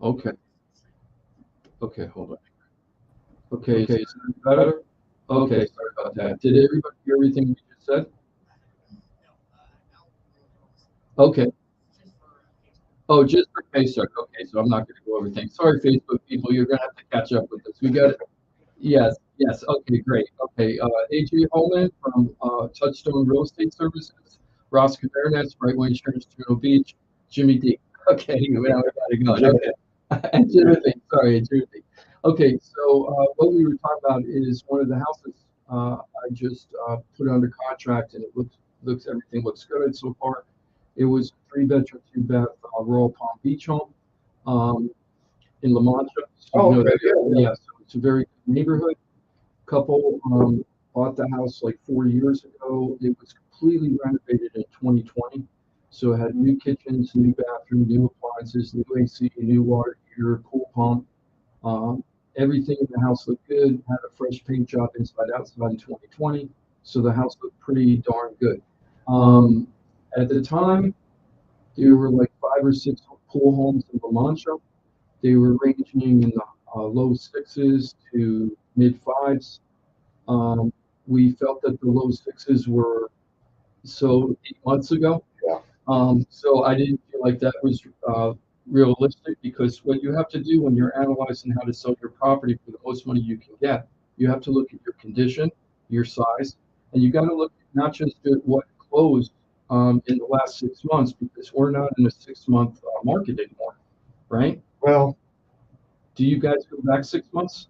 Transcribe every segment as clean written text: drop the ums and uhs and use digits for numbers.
Okay. Okay, hold on. Okay, is it better? Okay, sorry about that. Did everybody hear everything we just said? Okay. Oh, just for Facebook. Okay, so I'm not going to go over things. Sorry, Facebook people, you're going to have to catch up with us. We got it. Yes, yes. Okay, great. Okay, AJ Hollman from Touchstone Real Estate Services, Ross Komarinetz, Brightway Insurance, Juno Beach, Jimmy D. Okay, now we got it going. Okay, and Timothy. Sorry, and Timothy. Okay, so what we were talking about is one of the houses I just put under contract, and it looks everything looks good so far. It was a three-bedroom, two-bath Royal Palm Beach home in La Mancha. So you know that area. Yeah, so it's a very good neighborhood. Couple bought the house like 4 years ago. It was completely renovated in 2020. So it had new kitchens, new bathroom, new appliances, new AC, new water heater, pool pump. Um, Everything in the house looked good. Had a fresh paint job inside outside in 2020. So the house looked pretty darn good. Um, at the time, there were like 5 or 6 pool homes in La Mancha. They were ranging in the low sixes to mid fives. Um, we felt that the low sixes were so 8 months ago. Yeah. So I didn't feel like that was realistic, because what you have to do when you're analyzing how to sell your property for the most money you can get, you have to look at your condition, your size, and you got to look not just at what closed in the last 6 months, because we're not in a 6 month market anymore, right? Well, Do you guys go back 6 months?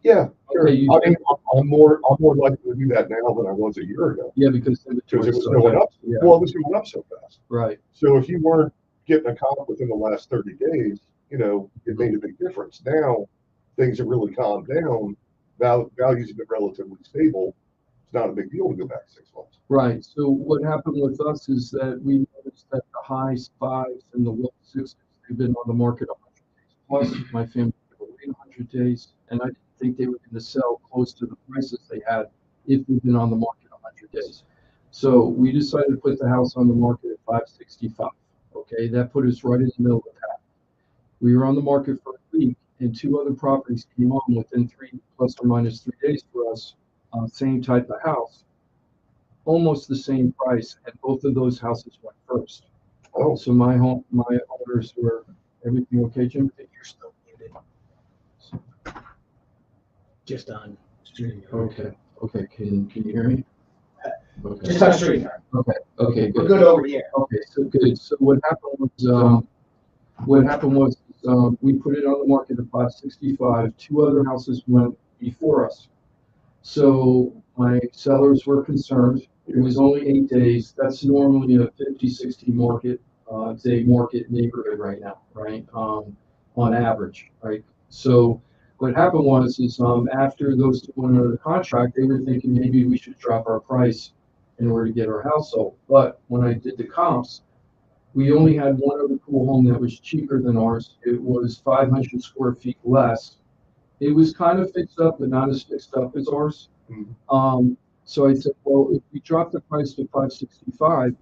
yeah, sure. Okay, I mean, I'm more likely to do that now than I was a year ago. Yeah, because Because it was going up. Yeah. Well, it was going up so fast. Right. So if you weren't getting a comp within the last 30 days, it made a big difference. Now things have really calmed down. Values have been relatively stable. It's not a big deal to go back 6 months. Right. So what happened with us is that we noticed that the high fives and the low sixes, they've been on the market 100 days plus. My family could wait 100 days, and I didn't think they were going to sell close to the prices they had if we'd been on the market 100 days. So we decided to put the house on the market at 565. Okay, that put us right in the middle of the pack. We were on the market for a week, and 2 other properties came on within 3 ± 3 days for us. Same type of house, almost the same price, and both of those houses went first. Oh, So my owners were everything okay, Jim? You're still muted. Just on streaming. Okay. Okay. Can you hear me? Okay. Just on streaming. Okay. Okay. We're Good. good over here. Okay. So good. So what happened was we put it on the market at 565. 2 other houses went before us. So my sellers were concerned. It was only 8 days. That's normally a 50-60 market, day market neighborhood right now, right? On average, right? So what happened was after those 2 went under the contract, they were thinking maybe we should drop our price in order to get our house sold. But when I did the comps, we only had one other pool home that was cheaper than ours. It was 500 square feet less. It was kind of fixed up, but not as fixed up as ours. So I said, well, if we drop the price to 565,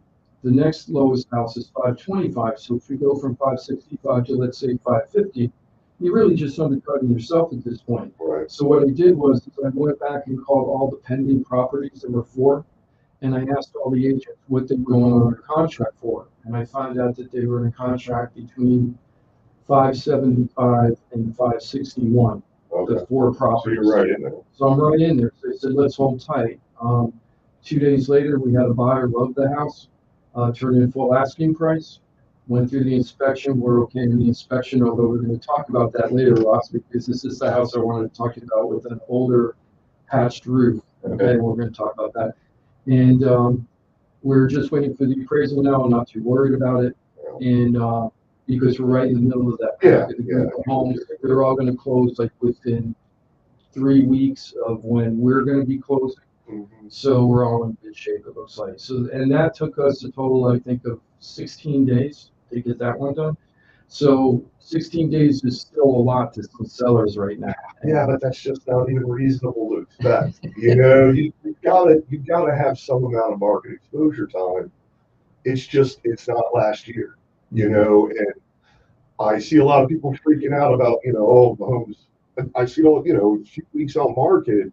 the next lowest house is 525. So if we go from 565 to, let's say, 550, you're really just undercutting yourself at this point. right. So what I did was I went back and called all the pending properties that were for, and I asked all the agents what they were going under contract for. And I found out that they were in contract between 575 and 561. Okay. The 4 So properties. you're right in there. So I'm right in there. So they said, let's hold tight. 2 days later, we had a buyer love the house, turned in full asking price, went through the inspection. We're okay in the inspection, although we're going to talk about that later, Ross, because this is the house I wanted to talk about with an older patched roof. Okay, we're going to talk about that. And we're just waiting for the appraisal now. I'm not too worried about it. And because we're right in the middle of that. Yeah, The homes, they're all going to close like within 3 weeks of when we're going to be closing. Mm-hmm. So we're all in good shape, it looks like. So, and that took us a total, I think, of 16 days to get that one done. So 16 days is still a lot to some sellers right now. Yeah, but that's just not even reasonable to expect. You've gotta have some amount of market exposure time. It's not last year, and I see a lot of people freaking out about, oh, the homes. I see, a few weeks on market.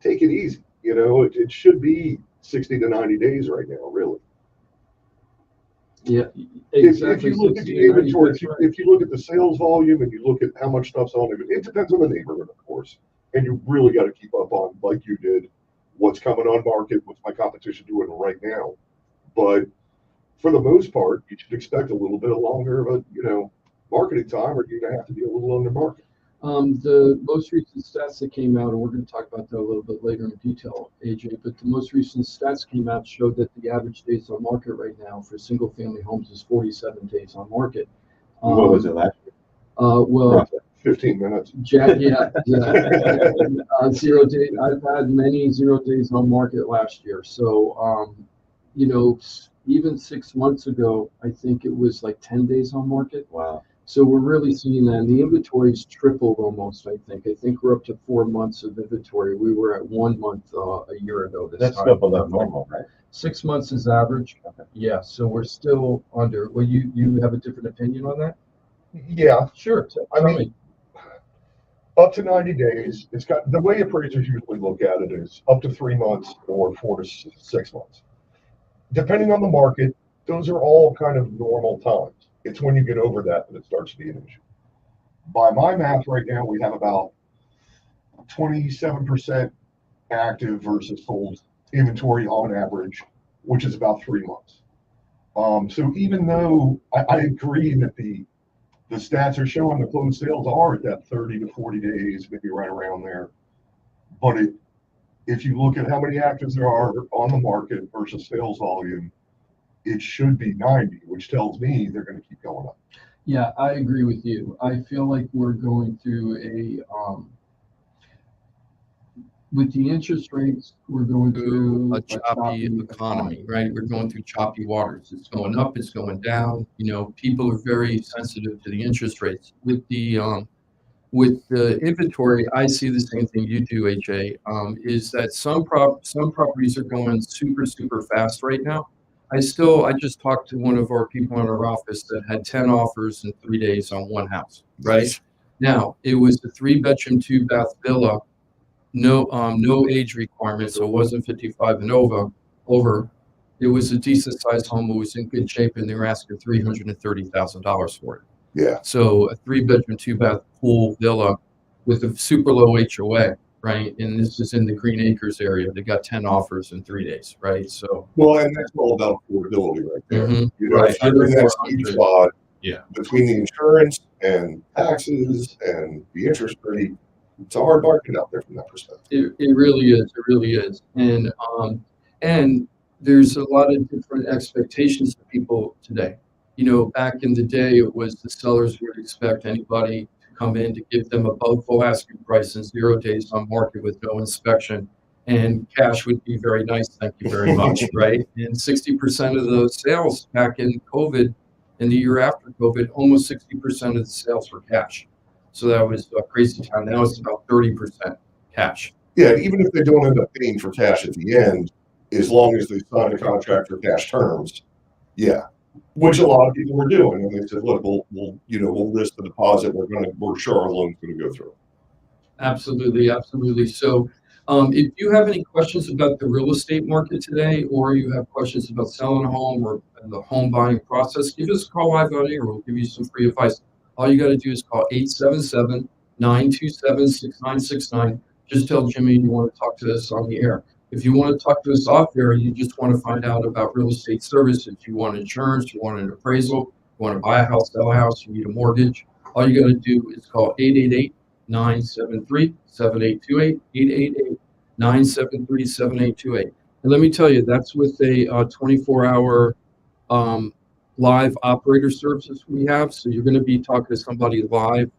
Take it easy. It should be 60 to 90 days right now, really. Yeah, If you look at the inventory, right. if you look at the sales volume and you look at how much stuff's on it depends on the neighborhood, of course. And you really got to keep up on, like you did, what's coming on market, what's my competition doing right now. But for the most part, you should expect a little bit longer of a, marketing time, or you're going to have to be a little under market. The most recent stats that came out, and we're going to talk about that a little bit later in detail, AJ, but the most recent stats came out showed that the average days on market right now for single family homes is 47 days on market. What was it last year? Well, 15 minutes. Yeah. 0 days. I've had many 0 days on market last year. So, even 6 months ago, I think it was like 10 days on market. Wow. So we're really seeing that. And the inventory's tripled almost, I think. I think we're up to 4 months of inventory. We were at 1 month a year ago. That's still below normal, right? 6 months is average. Okay. Yeah, so we're still under. Well, you have a different opinion on that? Yeah. Sure. I mean, up to 90 days, it's got the way appraisers usually look at it is up to 3 months or 4 to 6 months. Depending on the market, those are all kind of normal times. It's when you get over that it starts to be an issue. By my math right now, we have about 27% active versus sold inventory on average, which is about 3 months. So even though I agree that the stats are showing the closed sales are at that 30 to 40 days, maybe right around there. But if you look at how many actives there are on the market versus sales volume, it should be 90, which tells me they're going to keep going up. Yeah, I agree with you. I feel like we're going through with the interest rates, we're going through a choppy economy, right? We're going through choppy waters. It's going up, it's going down. People are very sensitive to the interest rates. With the inventory, I see the same thing you do, AJ. Is that some properties are going super, super fast right now. I just talked to one of our people in our office that had 10 offers in 3 days on one house, right? Now, it was a 3-bedroom, 2-bath villa, no age requirement, so it wasn't 55 and over. It was a decent sized home. It was in good shape, and they were asking $330,000 for it. Yeah. So a 3-bedroom, 2-bath pool villa with a super low HOA, right? And this is in the Green Acres area. They got 10 offers in 3 days, right? So well, and that's all about affordability right there. Right. You're in that sweet spot Yeah. between the insurance and taxes and the interest rate. It's a hard market out there from that perspective. It really is. It really is. And there's a lot of different expectations of people today. Back in the day, it was the sellers would expect anybody to come in to give them above full asking price and 0 days on market with no inspection, and cash would be very nice. Thank you very much, right? And 60% of those sales back in COVID and the year after COVID, almost 60% of the sales were cash. So that was a crazy time. Now it's about 30% cash. Yeah, even if they don't end up paying for cash at the end, as long as they sign a contract for cash terms, yeah. Which a lot of people were doing, and they said, "Look, we'll list the deposit. We're sure our loan's going to go through." Absolutely, absolutely. So, if you have any questions about the real estate market today, or you have questions about selling a home or the home buying process, give us a call live on air. We'll give you some free advice. All you got to do is call 877-927-6969. Just tell Jimmy you want to talk to us on the air. If you want to talk to us off air, you just want to find out about real estate services. You want insurance, you want an appraisal, you want to buy a house, sell a house, you need a mortgage. All you got to do is call 888-973-7828, 888-973-7828. And let me tell you, that's with a 24-hour live operator services we have. So you're going to be talking to somebody live.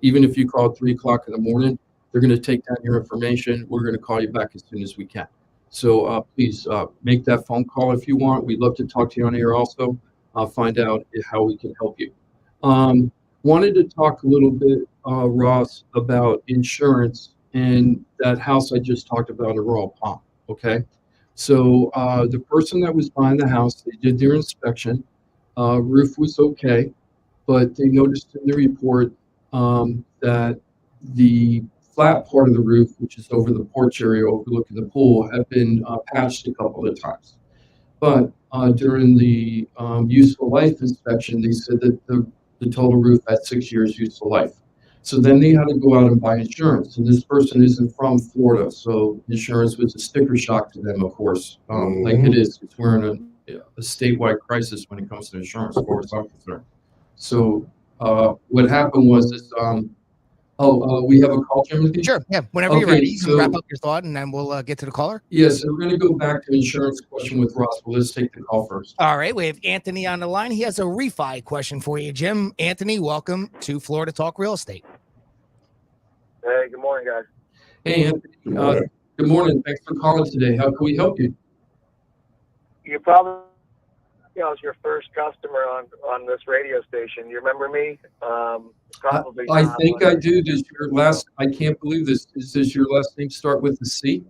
Even if you call at 3 o'clock in the morning, they're going to take down your information. We're going to call you back as soon as we can. So please make that phone call if you want. We'd love to talk to you on air also. Find out how we can help you. Wanted to talk a little bit, Ross, about insurance and that house I just talked about in Royal Palm. Okay. So the person that was buying the house, they did their inspection. Roof was okay. but they noticed in the report that the flat part of the roof, which is over the porch area overlooking the pool, had been patched a couple of times. But during the useful life inspection, they said that the total roof had 6 years useful life. So then they had to go out and buy insurance. And this person isn't from Florida, so insurance was a sticker shock to them, of course, like it is. Because we're in a statewide crisis when it comes to insurance, as far as I'm concerned. So what happened was this. We have a call, Jim? Sure. Yeah. Whenever you're Okay, ready, you can so- wrap up your thought, and then we'll get to the caller. Yes, so we're going to go back to insurance question with Ross, but let's take the call first. All right. We have Anthony on the line. He has a refi question for you, Jim. Anthony, welcome to Florida Talk Real Estate. Hey, good morning, guys. Hey, Anthony. Good morning. Thanks for calling today. How can we help you? You probably, it's your first customer on this radio station. You remember me? Probably. I not, think but- I do. Does your last? I can't believe this. Does your last name start with a C?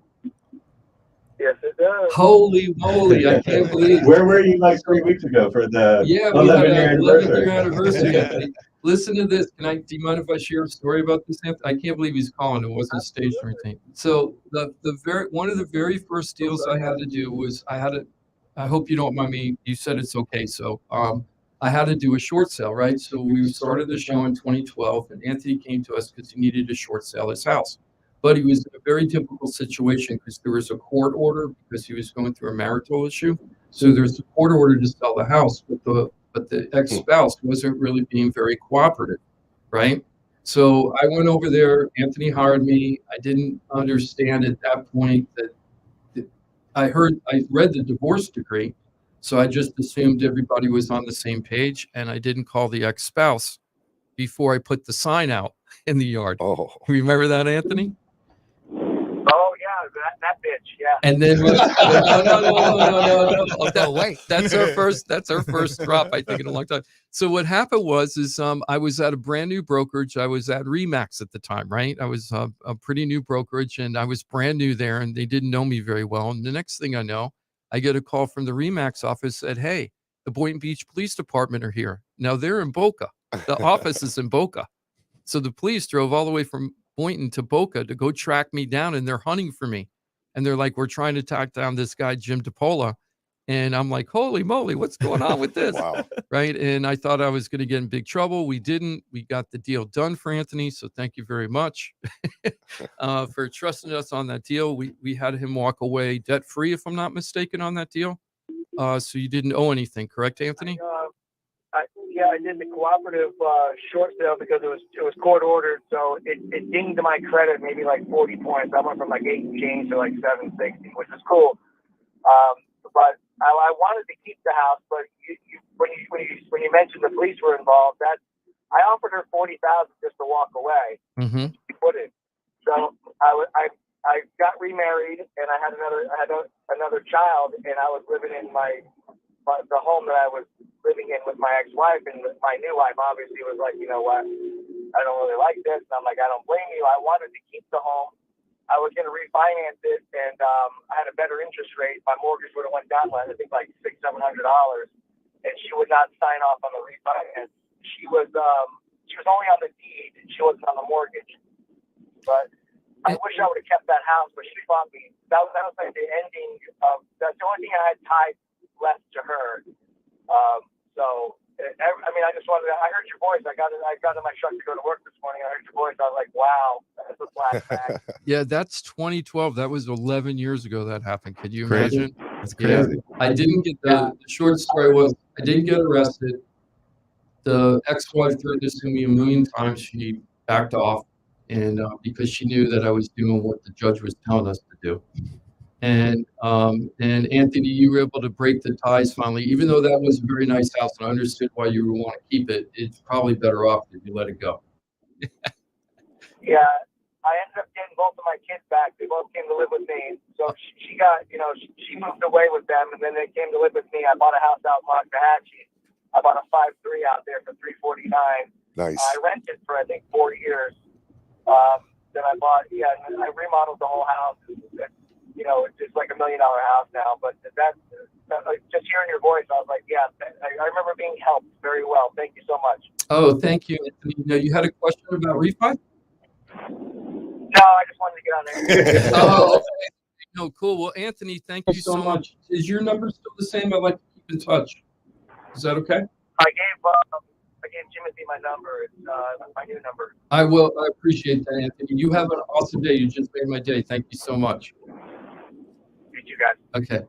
Yes, it does. Holy moly! I can't believe. Where were you like 3 weeks ago for the Yeah, we had 11-year an 11-year anniversary? anniversary. Anthony. Listen to this. Do you mind if I share a story about this, Anthony? I can't believe he's calling. It wasn't staged or anything. So one of the very first deals I had to do was I hope you don't mind me. You said it's okay. So I had to do a short sale, right? So we started the show in 2012, and Anthony came to us because he needed to short sell his house. But he was in a very difficult situation because there was a court order because he was going through a marital issue. So there's a court order to sell the house, but the ex-spouse wasn't really being very cooperative, right? So I went over there. Anthony hired me. I didn't understand at that point that I read the divorce decree, so I just assumed everybody was on the same page, and I didn't call the ex-spouse before I put the sign out in the yard. Oh, Remember that, Anthony? Oh yeah, that bitch. Yeah. And then no. No way. That's our first drop, I think, in a long time. So what happened was I was at a brand new brokerage. I was at Remax at the time, right? I was a pretty new brokerage, and I was brand new there, and they didn't know me very well. And the next thing I know, I get a call from the Remax office that, hey, the Boynton Beach Police Department are here. Now they're in Boca. The office is in Boca. So the police drove all the way from Boynton to Boca to go track me down, and they're hunting for me. And they're like, we're trying to track down this guy, Jim Paola. And I'm like, holy moly, what's going on with this? wow. Right. And I thought I was going to get in big trouble. We didn't. We got the deal done for Anthony. So thank you very much for trusting us on that deal. We had him walk away debt free, if I'm not mistaken, on that deal. So you didn't owe anything, correct, Anthony? I did the cooperative short sale because it was court ordered, so it dinged my credit maybe like 40 points. I went from like 8 and change to like 760, which is cool. But I wanted to keep the house, but when you mentioned the police were involved, I offered her $40,000 just to walk away. Mm-hmm. She wouldn't. So I got remarried, and I had another child, and I was living in the home that I was living in with my ex-wife, and my new wife obviously was like, you know what, I don't really like this. And I'm like, I don't blame you. I wanted to keep the home. I was going to refinance it, and I had a better interest rate. My mortgage would have went down, I think, like $600-700, and she would not sign off on the refinance. She was only on the deed, and she wasn't on the mortgage. But I wish I would have kept that house, but she bought me. That was like the ending of. That's the only thing I had tied left to her. So I just wanted to. I heard your voice. I got in my truck to go to work this morning. I heard your voice. I was like, wow, that's a flashback. Yeah, that's 2012. That was 11 years ago that happened. Could you Crazy. imagine? That's crazy. Yeah. I didn't get the short story was I didn't get arrested. The ex-wife threatened to sue me a million times. She backed off, and because she knew that I was doing what the judge was telling us to do. And Anthony, you were able to break the ties finally, even though that was a very nice house and I understood why you would want to keep it. It's probably better off if you let it go. Yeah, I ended up getting both of my kids back. They both came to live with me. So she got, she moved away with them, and then they came to live with me. I bought a house out in Loxahatchee. I bought a 5.3 out there for $349. Nice. I rented for I think 4 years. Then I bought, and I remodeled the whole house. you know, it's like $1 million house now. But that just hearing your voice, I was like, yeah, I remember being helped very well. Thank you so much. Oh, thank you, Anthony. Now, you had a question about refi? No, I just wanted to get on there. Oh, okay. No, cool. Well, Anthony, thank you so much. Is your number still the same? I'd like to keep in touch. Is that okay? I gave Timothy my number. It's my new number. I will. I appreciate that, Anthony. You have an awesome day. You just made my day. Thank you so much. You guys. Okay.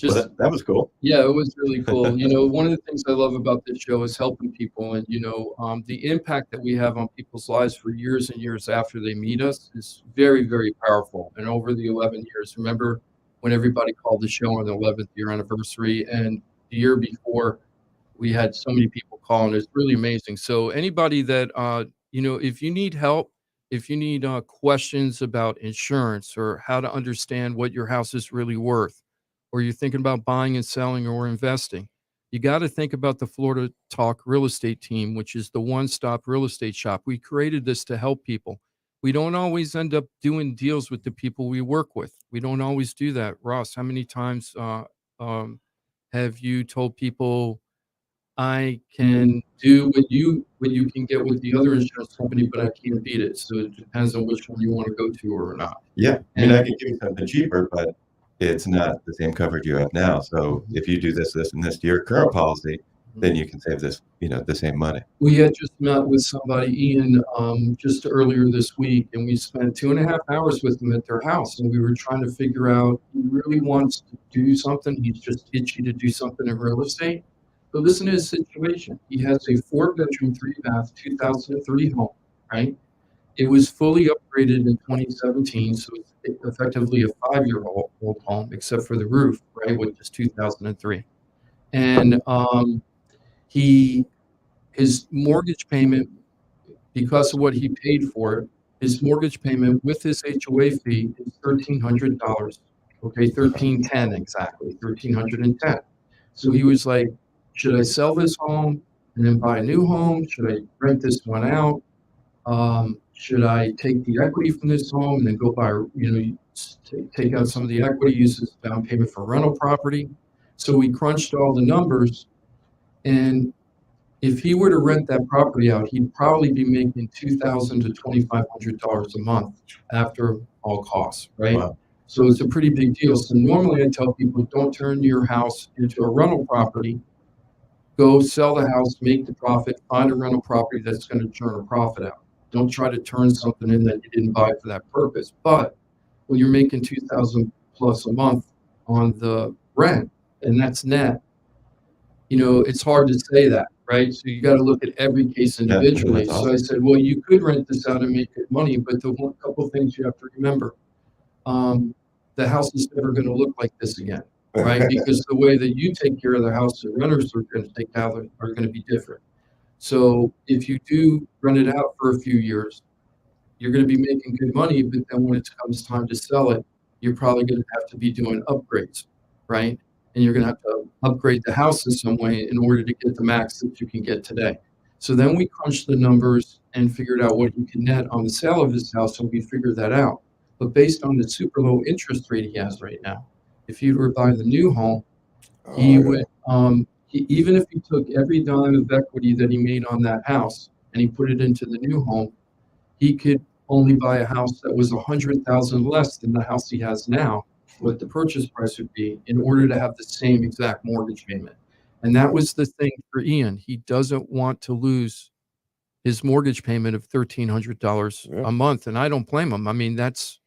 Well, Just that was cool. yeah, it was really cool. You know, one of the things I love about this show is helping people, and you know, the impact that we have on people's lives for years and years after they meet us is very, very powerful. And over the 11 years, remember when everybody called the show on the 11th year anniversary, and the year before, we had so many people calling. It's really amazing. So anybody that you know, if you need help, if you need questions about insurance or how to understand what your house is really worth, or you're thinking about buying and selling or investing, you got to think about the Florida Talk Real Estate Team, which is the one-stop real estate shop. We created this to help people. We don't always end up doing deals with the people we work with. We don't always do that. Ross, how many times have you told people, I can do what you can get with the other insurance company, but I can't beat it. So it depends on which one you want to go to or not. Yeah. I mean, I can give you something cheaper, but it's not the same coverage you have now. So if you do this, and this to your current policy, then you can save this, you know, the same money. We had just met with somebody, Ian, just earlier this week, and we spent 2.5 hours with them at their house, and we were trying to figure out, he really wants to do something. He's just itchy to do something in real estate. But listen to his situation. He has a 4-bedroom, 3-bath, 2003 home, right? It was fully upgraded in 2017, so it's effectively a 5-year-old home, except for the roof, right, which is 2003. And his mortgage payment, because of what he paid for it, his mortgage payment with his HOA fee is $1,300. Okay, $1,310 exactly, $1,310. So he was like, should I sell this home and then buy a new home? Should I rent this one out? Should I take the equity from this home and then go buy, you know, take out some of the equity, use this down payment for rental property? So we crunched all the numbers, and if he were to rent that property out, he'd probably be making $2,000 to $2,500 a month after all costs, right? Wow. So it's a pretty big deal. So normally I tell people, don't turn your house into a rental property. Go sell the house, make the profit, find a rental property that's going to turn a profit out. Don't try to turn something in that you didn't buy for that purpose. But when you're making $2,000 plus a month on the rent, and that's net, you know, it's hard to say that, right? So you got to look at every case individually. That's So I said, well, you could rent this out and make good money, but the one couple of things you have to remember, the house is never going to look like this again, right? Because the way that you take care of the house, the renters are going to take care of it are going to be different. So if you do rent it out for a few years, you're going to be making good money, but then when it comes time to sell it, you're probably going to have to be doing upgrades, right? And you're going to have to upgrade the house in some way in order to get the max that you can get today. So then we crunched the numbers and figured out what you can net on the sale of his house, and we figured that out. But based on the super low interest rate he has right now, if he were to buy the new home, he would, even if he took every dime of equity that he made on that house and he put it into the new home, he could only buy a house that was $100,000 less than the house he has now, what the purchase price would be, in order to have the same exact mortgage payment. And that was the thing for Ian. He doesn't want to lose his mortgage payment of $1,300 a month. And I don't blame him. I mean, that's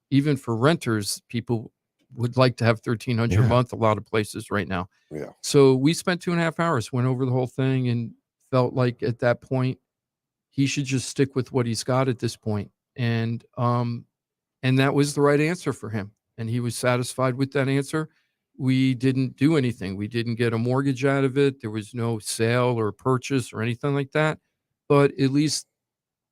even for renters, people would like to have $1,300 a month, a lot of places right now. Yeah. So we spent 2.5 hours, went over the whole thing, and felt like at that point, he should just stick with what he's got at this point. And that was the right answer for him. And he was satisfied with that answer. We didn't do anything. We didn't get a mortgage out of it. There was no sale or purchase or anything like that. But at least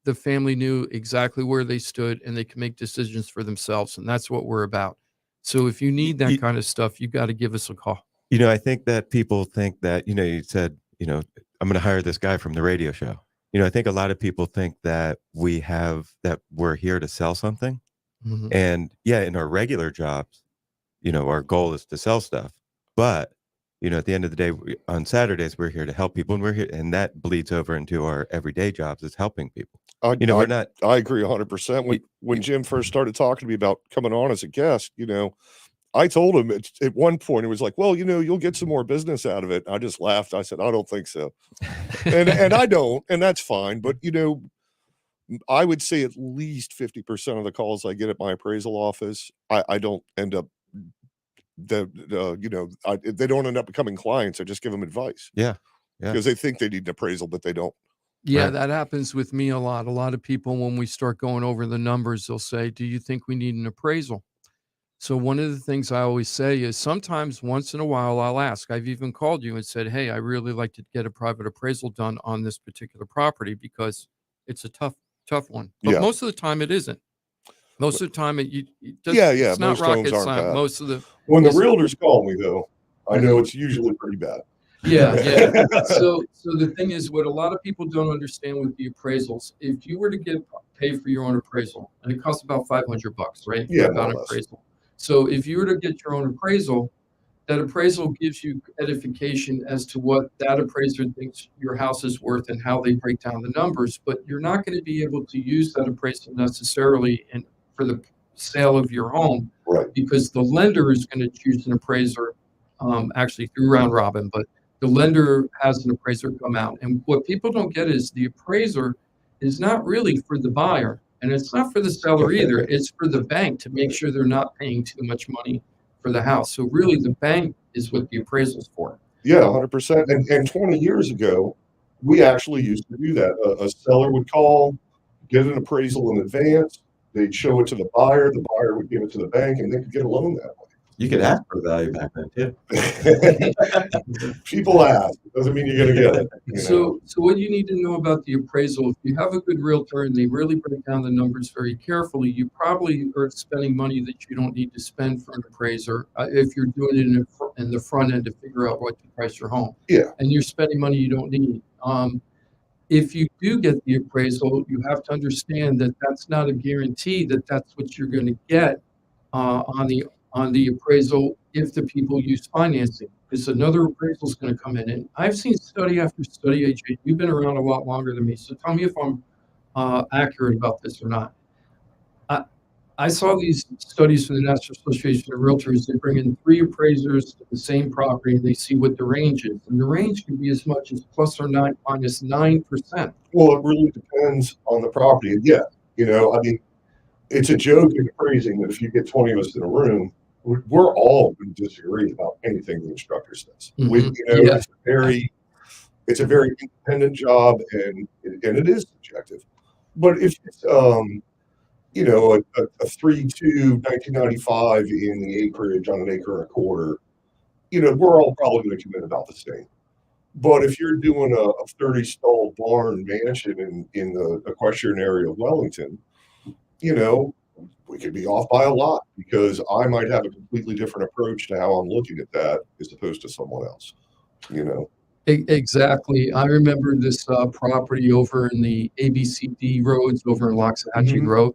the family knew exactly where they stood and they can make decisions for themselves. And that's what we're about. So if you need that kind of stuff, you got to give us a call. You know, I think that people think that, you know, you said, you know, I'm going to hire this guy from the radio show. You know, I think a lot of people think that we're here to sell something. Mhm. And yeah, in our regular jobs, our goal is to sell stuff. But, at the end of the day, on Saturdays, we're here to help people, and we're here, and that bleeds over into our everyday jobs is helping people. We're not. I agree 100%. When Jim first started talking to me about coming on as a guest, I told him at one point, it was like, well, you'll get some more business out of it. I just laughed. I said, I don't think so. and I don't, and that's fine. But, I would say at least 50% of the calls I get at my appraisal office, I don't end up they don't end up becoming clients. I just give them advice. Yeah. Because they think they need an appraisal, but they don't. Yeah, Right. that happens with me a lot. A lot of people, when we start going over the numbers, they'll say, do you think we need an appraisal? So one of the things I always say is sometimes once in a while I'll ask. I've even called you and said, hey, I really like to get a private appraisal done on this particular property because it's a tough one. But Yeah. most of the time it isn't. Most of the time Yeah. it's not Most rocket homes aren't science. bad. Most of the When the Yes. realtors call me, though, I know it's usually pretty bad. Yeah. So the thing is, what a lot of people don't understand with the appraisals, if you were to pay for your own appraisal, and it costs about $500, right? Yeah, About more or an less. appraisal. So if you were to get your own appraisal, that appraisal gives you edification as to what that appraiser thinks your house is worth and how they break down the numbers. But you're not going to be able to use that appraisal necessarily for the sale of your home, Right. because the lender is going to choose an appraiser, actually through round robin, but the lender has an appraiser come out. And what people don't get is the appraiser is not really for the buyer, and it's not for the seller either. It's for the bank to make sure they're not paying too much money for the house. So really the bank is what the appraisal's for. Yeah, 100%. And 20 years ago, we actually used to do that. A seller would call, get an appraisal in advance. They'd show it to the buyer would give it to the bank, and they could get a loan that way. You could ask for value back then too. People ask. It doesn't mean you're going to get it. So what you need to know about the appraisal, if you have a good realtor and they really break down the numbers very carefully, you probably are spending money that you don't need to spend for an appraiser if you're doing it in the front end to figure out what to price your home. Yeah. And you're spending money you don't need. If you do get the appraisal, you have to understand that that's not a guarantee that that's what you're going to get on the appraisal if the people use financing, because another appraisal is going to come in. And I've seen study after study, AJ, you've been around a lot longer than me, so tell me if I'm accurate about this or not. I saw these studies from the National Association of Realtors. They bring in 3 appraisers to the same property, and they see what the range is. And the range can be as much as plus or minus 9%. Well, it really depends on the property. And yeah, I mean, it's a joke in appraising that if you get 20 of us in a room, we're all going to disagree about anything the instructor says. Yeah. It's a very independent job, and it is subjective. But if it's a 3.2 1995 in the acreage on an acre and a quarter, we're all probably going to come in about the same. But if you're doing a 30 stall barn mansion in the equestrian area of Wellington, we could be off by a lot because I might have a completely different approach to how I'm looking at that as opposed to someone else, Exactly. I remember this property over in the ABCD roads over in Loxahatchee Grove.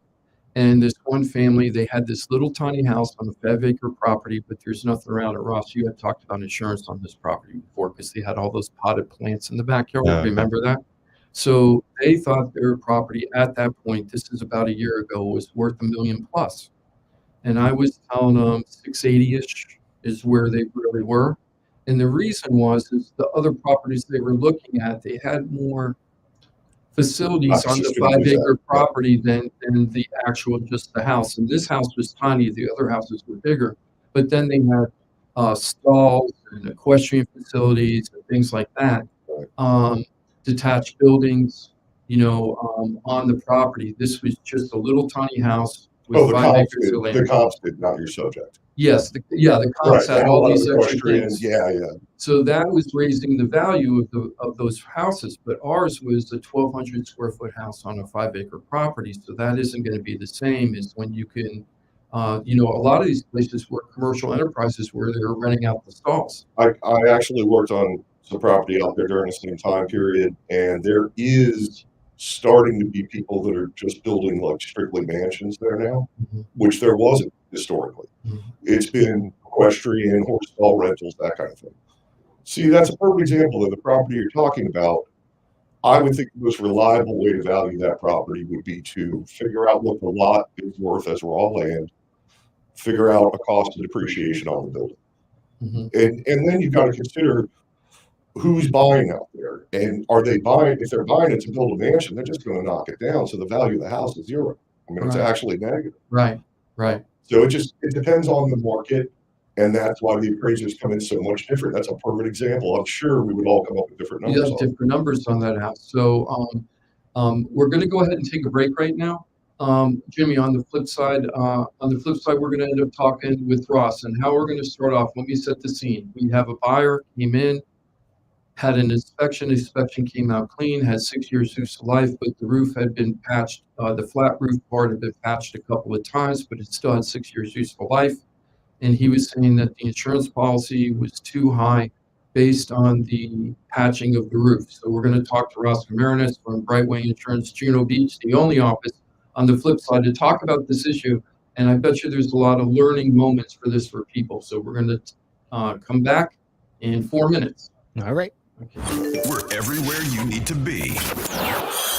And this one family, they had this little tiny house on a 5-acre property, but there's nothing around it. Ross, you had talked about insurance on this property before because they had all those potted plants in the backyard. Remember that? So they thought their property at that point, this is about a year ago, was worth $1 million plus. And I was telling them 680-ish is where they really were. And the reason is the other properties they were looking at, they had more facilities on the 5-acre property than the actual just the house. And this house was tiny. The other houses were bigger. But then they had stalls and equestrian facilities and things like that. Detached buildings, on the property. This was just a little tiny house with 5 acres of land. The comps did, not your subject. Yes, the comps had all these extra things. Yeah. So that was raising the value of those houses, but ours was a 1,200 square foot house on a 5-acre property. So that isn't going to be the same as when you can, a lot of these places were commercial enterprises where they were renting out the stalls. I actually worked on some property out there during the same time period, and there is starting to be people that are just building like strictly mansions there now, which there wasn't historically. It's been equestrian, horseball rentals, that kind of thing. See, that's a perfect example of the property you're talking about. I would think the most reliable way to value that property would be to figure out what the lot is worth as raw land, figure out a cost of depreciation on the building. And then you've got to consider who's buying out there, and are they buying? If they're buying it to build a mansion, they're just going to knock it down, so the value of the house is zero. I mean, it's actually negative. Right. So it depends on the market, and that's why the appraisers come in so much different. That's a perfect example. I'm sure we would all come up with different numbers. Different numbers on that house. So we're going to go ahead and take a break right now. Jimmy, on the flip side, we're going to end up talking with Ross, and how we're going to start off. Let me set the scene. We have a buyer came in, had an inspection. Inspection came out clean, had 6 years use of life, but the roof had been patched. The flat roof part had been patched a couple of times, but it still had 6 years useful life. And he was saying that the insurance policy was too high based on the patching of the roof. So we're going to talk to Ross Komarinetz from Brightway Insurance, Juno Beach, the only office on the flip side, to talk about this issue. And I bet you there's a lot of learning moments for people. So we're going to come back in 4 minutes. All right. Okay. We're everywhere you need to be.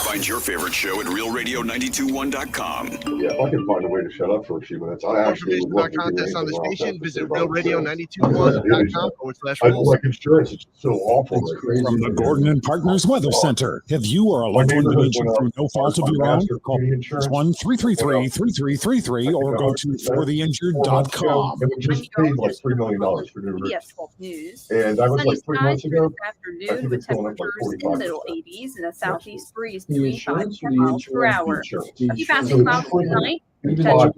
Find your favorite show at realradio921.com. Yeah, if I can find a way to shut up for a few minutes, I actually would love to contest on the station. Visit realradio921.com/rules. I like insurance. It's so awful. From the Gordon and Partners Weather Center. If you or a loved one been injured through no fault of your own, call 1-333-3333 or go to fortheinjured.com. And we just paid like $3 million for new roofs. And that was like 3 months ago. Afternoon with temperatures in the middle 80s and a southeast breeze 25 miles per hour. A few passing clouds tonight. Potential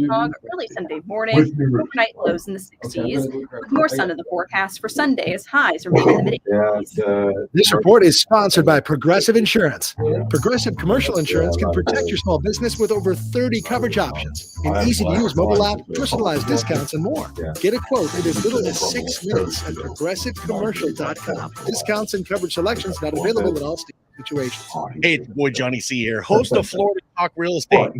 fog early Sunday morning. Overnight lows in the 60s. With more sun in the forecast for Sunday as highs remain in the mid-80s. This report is sponsored by Progressive Insurance. Progressive Commercial Insurance can protect your small business with over 30 coverage options. An easy-to-use mobile app, personalized discounts, and more. Get a quote in as little as 6 minutes at progressivecommercial.com. Discounts and coverage selections not available in all situations. Hey, it's your boy Johnny C here, host of Florida Talk Real Estate.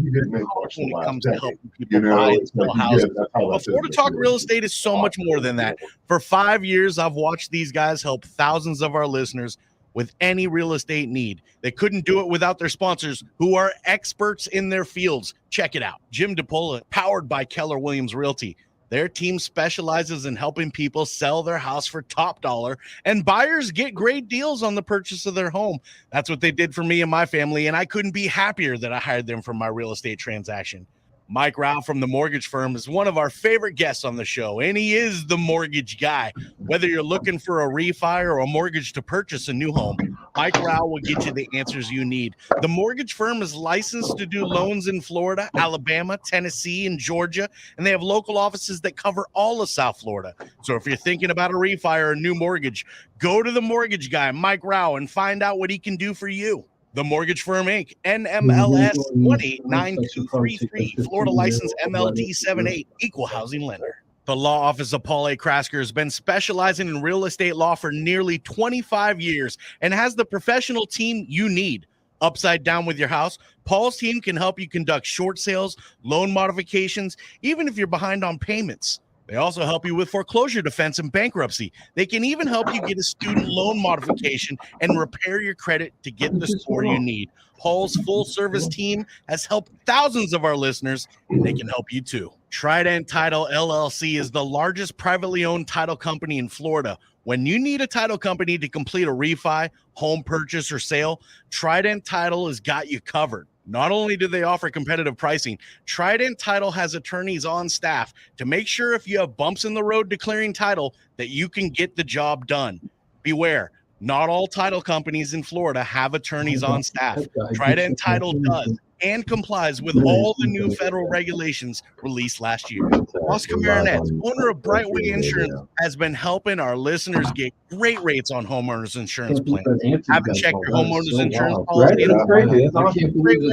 When it comes to helping people buy and sell houses, but Florida Talk Real Estate is so much more than that. For 5 years, I've watched these guys help thousands of our listeners with any real estate need. They couldn't do it without their sponsors, who are experts in their fields. Check it out. Jim DePola, powered by Keller Williams Realty. Their team specializes in helping people sell their house for top dollar, and buyers get great deals on the purchase of their home. That's what they did for me and my family, and I couldn't be happier that I hired them for my real estate transaction. Mike Rauch from the mortgage firm is one of our favorite guests on the show, and he is the mortgage guy. Whether you're looking for a refi or a mortgage to purchase a new home, Mike Rauch will get you the answers you need. The mortgage firm is licensed to do loans in Florida, Alabama, Tennessee, and Georgia, and they have local offices that cover all of South Florida. So if you're thinking about a refi or a new mortgage, go to the mortgage guy, Mike Rauch, and find out what he can do for you. The Mortgage Firm, Inc., NMLS 209233, Florida license MLD 78, equal housing lender. The law office of Paul A. Krasker has been specializing in real estate law for nearly 25 years and has the professional team you need. Upside down with your house, Paul's team can help you conduct short sales, loan modifications, even if you're behind on payments. They also help you with foreclosure defense and bankruptcy. They can even help you get a student loan modification and repair your credit to get the score you need. Paul's full-service team has helped thousands of our listeners, and they can help you too. Trident Title LLC is the largest privately owned title company in Florida. When you need a title company to complete a refi, home purchase, or sale, Trident Title has got you covered. Not only do they offer competitive pricing, Trident Title has attorneys on staff to make sure if you have bumps in the road declaring title that you can get the job done. Beware, not all title companies in Florida have attorneys on staff. Trident Title does and complies with all the new federal regulations released last year. Ross Komarinetz, owner of Brightway Insurance, has been helping our listeners get great rates on homeowners insurance plans. Haven't checked your homeowners insurance policy in a while? Great way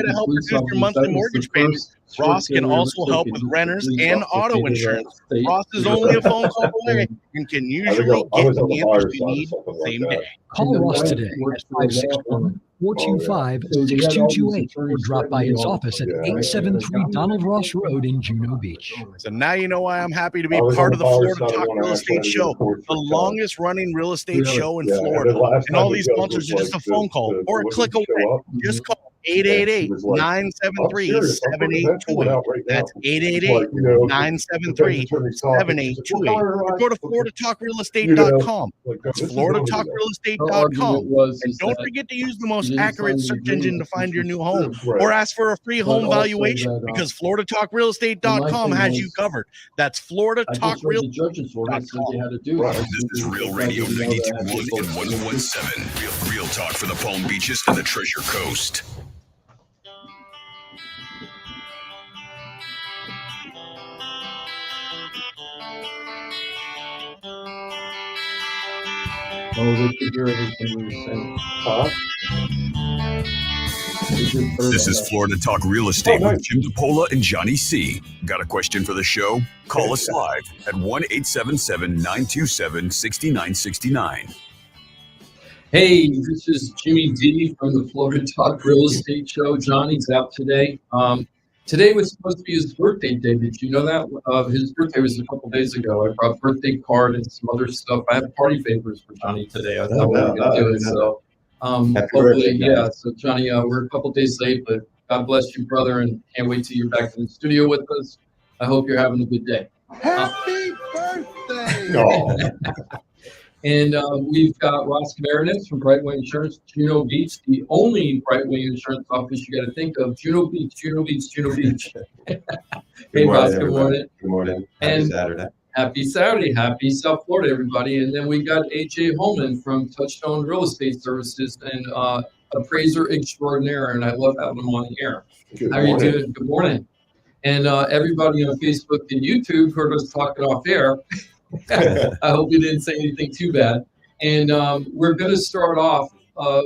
to help reduce your monthly mortgage payments. Ross can also help with renters and auto insurance. Ross is only a phone call away and can usually get the answers you need the same day. Call Ross today at 425-6228 or drop by his office at 873 Donald Ross Road in Juno Beach. So now you know why I'm happy to be part of the Florida Talk Real Estate Show, the longest running real estate show in Florida. And all these sponsors are just a phone call or a click away. Just call 888-973-7828. That's 888-973-7828. Or go to FloridaTalkRealEstate.com. That's FloridaTalkRealEstate.com. And don't forget to use the most accurate search engine to find your new home or ask for a free home valuation because FloridaTalkRealEstate.com has you covered. That's FloridaTalkRealEstate.com. This is Real Radio 92.1 and 101.7. Real talk for the Palm Beaches and the Treasure Coast. Oh, they could hear everything we were saying. This is Florida Talk Real Estate with Jim Paola and Johnny C. Got a question for the show? Call us live at 1-877-927-6969. Hey, this is Jimmy D from the Florida Talk Real Estate Show. Johnny's out today. Today was supposed to be his birthday day. Did you know that? His birthday was a couple days ago. I brought a birthday card and some other stuff. I have party favors for Johnny today. I thought we were going to do it. So, hopefully, yeah. So, Johnny, we're a couple days late, but God bless you, brother, and can't wait till you're back in the studio with us. I hope you're having a good day. Happy birthday! And we've got Ross Komarinetz from Brightway Insurance, Juno Beach, the only Brightway insurance office you got to think of. Juno Beach, Juno Beach, Juno Beach. Hey, Ross, good morning. Good morning. And Saturday. Happy Saturday. Happy South Florida, everybody. And then we got AJ Hollman from Touchstone Real Estate Services and Appraiser Extraordinaire. And I love having him on the air. How are you doing? Good morning. And everybody on Facebook and YouTube heard us talking off air. I hope you didn't say anything too bad. And we're going to start off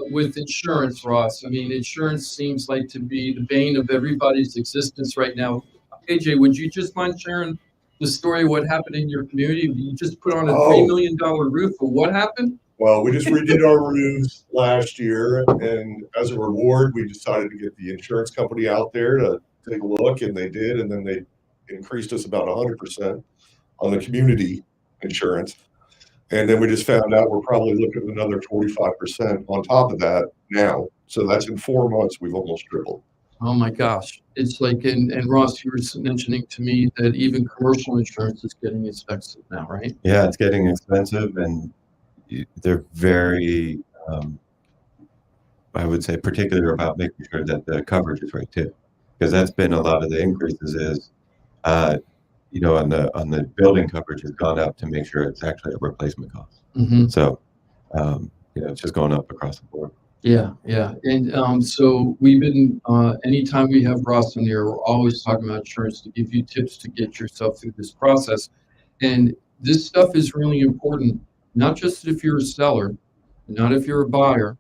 with insurance, Ross. I mean, insurance seems like to be the bane of everybody's existence right now. AJ, would you just mind sharing the story of what happened in your community? You just put on a $3 million roof. Or what happened? Well, we just redid our roofs last year, and as a reward, we decided to get the insurance company out there to take a look, and they did, and then they increased us about 100% on the community insurance. And then we just found out we're probably looking at another 45% on top of that now. So that's in 4 months, we've almost tripled. Oh my gosh. It's like, and Ross, you were mentioning to me that even commercial insurance is getting expensive now, right? Yeah, it's getting expensive, and they're very, I would say, particular about making sure that the coverage is right too, because that's been a lot of the increases is, you know, on the building coverage has gone up to make sure it's actually a replacement cost. Mm-hmm. So, you know, it's just going up across the board. Yeah, yeah. And so we've been, anytime we have Ross in there, we're always talking about insurance to give you tips to get yourself through this process. And this stuff is really important, not just if you're a seller, not if you're a buyer,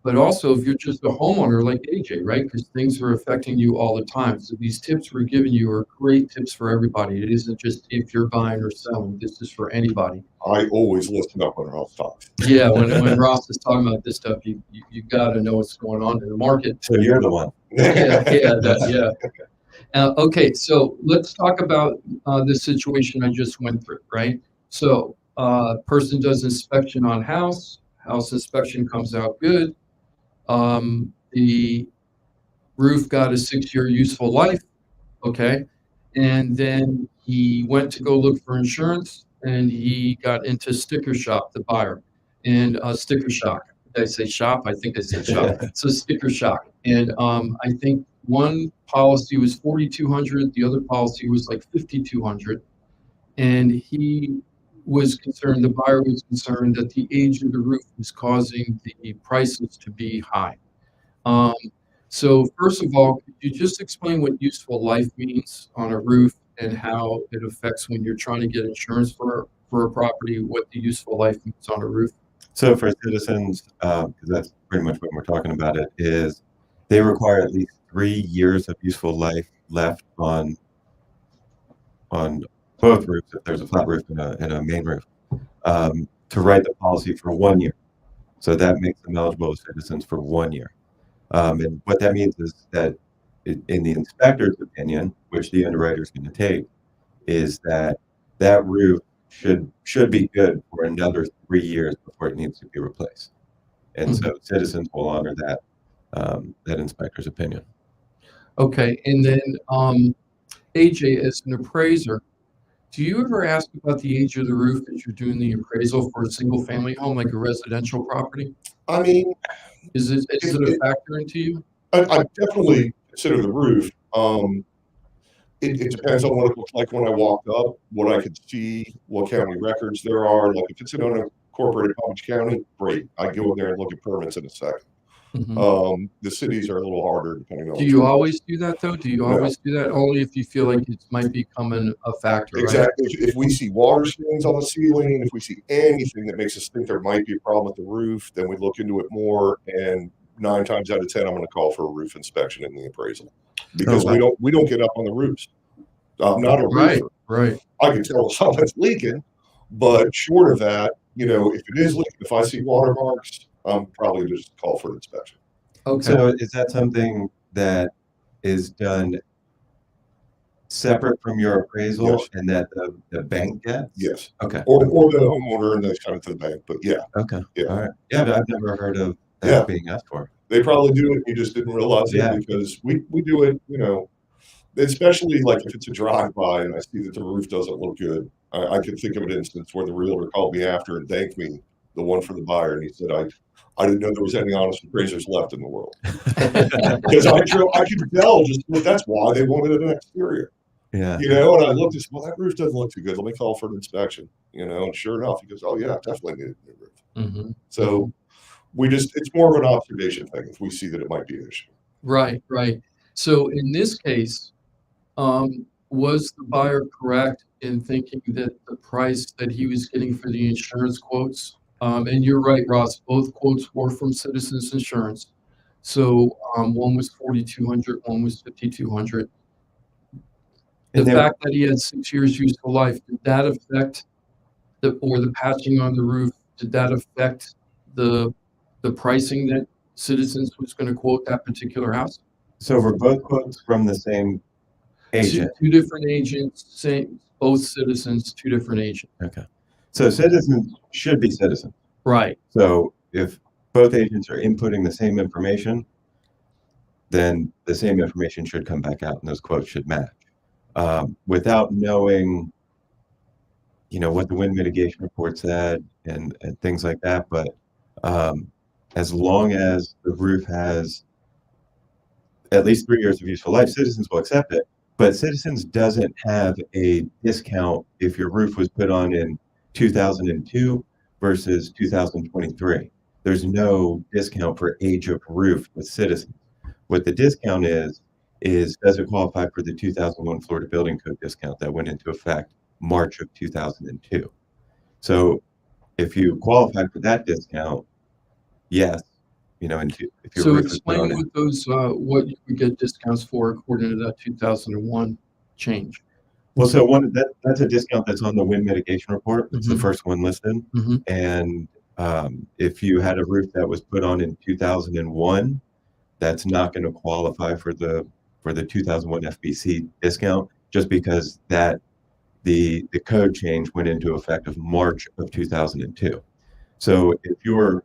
but also if you're just a homeowner like AJ, right? Because things are affecting you all the time. So these tips we're giving you are great tips for everybody. It isn't just if you're buying or selling. This is for anybody. I always listen up when Ross talks. Yeah, when Ross is talking about this stuff, you got to know what's going on in the market. So you're the one. Yeah. Okay, so let's talk about the situation I just went through, right? So person does inspection on house inspection comes out good. The roof got a 6-year useful life, okay? And then he went to go look for insurance, and he got into sticker shock, the buyer, and sticker shock. Did I say shop? I think I said shop. So sticker shock. And I think one policy was $4,200, the other policy was like $5,200. And he was concerned, the buyer was concerned that the age of the roof was causing the prices to be high. So first of all, could you just explain what useful life means on a roof and how it affects when you're trying to get insurance for a property, what the useful life means on a roof? So for citizens, because that's pretty much what we're talking about, it is they require at least 3 years of useful life left on both roofs, if there's a flat roof and a main roof, to write the policy for 1 year. So that makes them eligible as citizens for 1 year. And what that means is that in the inspector's opinion, which the underwriter is going to take, is that that roof should be good for another 3 years before it needs to be replaced. And so citizens will honor that that inspector's opinion. Okay, and then AJ, as an appraiser, do you ever ask about the age of the roof as you're doing the appraisal for a single family home, like a residential property? I mean, is it a factor into you? I definitely consider the roof. It depends on what it looks like when I walk up, what I could see, what county records there are. Like if it's in unincorporated Palm Beach County, great. I go in there and look at permits in a second. The cities are a little harder depending on. Do you always do that though? Do you always do that? Only if you feel like it might become a factor, exactly. Right? If we see water stains on the ceiling, if we see anything that makes us think there might be a problem with the roof, then we look into it more. And 9 times out of 10, I'm going to call for a roof inspection in the appraisal because we don't get up on the roofs. I'm not a roofer. Right. I can tell if something's leaking, but short of that, if it is leaking, if I see watermarks, I'm probably just call for an inspection. Okay. So is that something that is done separate from your appraisal and that the bank gets? Yes. Okay. Or the homeowner and they come to the bank, but yeah. Okay. Yeah. All right. Yeah, but I've never heard of that being asked for. They probably do it. You just didn't realize it because we do it, especially like if it's a drive-by and I see that the roof doesn't look good. I can think of an instance where the realtor called me after and thanked me, the one for the buyer, and he said, I didn't know there was any honest appraisers left in the world. Because I could tell that's why they wanted an exterior. Yeah. And I looked and said, well, that roof doesn't look too good. Let me call for an inspection. And sure enough, he goes, oh yeah, definitely needed a new roof. So it's more of an observation thing if we see that it might be an issue. Right. So in this case, was the buyer correct in thinking that the price that he was getting for the insurance quotes, and you're right, Ross, both quotes were from Citizens Insurance. So one was $4,200, one was $5,200. The fact that he had 6 years useful life, did that affect the patching on the roof? Did that affect the pricing that Citizens was going to quote that particular house? So were both quotes from the same agent? Two different agents, both Citizens, 2 different agents. Okay. So Citizens should be Citizens. Right. So if both agents are inputting the same information, then the same information should come back out and those quotes should match. Without knowing, what the wind mitigation report said and things like that. But as long as the roof has at least 3 years of useful life, Citizens will accept it. But Citizens doesn't have a discount if your roof was put on in 2002 versus 2023. There's no discount for age of roof with Citizens. What the discount is does it qualify for the 2001 Florida Building Code discount that went into effect March of 2002. So if you qualify for that discount, yes, if your So roof is put on explain what those what you could get discounts for according to that 2001 change. Well, so that's a discount that's on the wind mitigation report. It's the first one listed. And if you had a roof that was put on in 2001, that's not going to qualify for the 2001 FBC discount, just because the code change went into effect of March of 2002. So if you're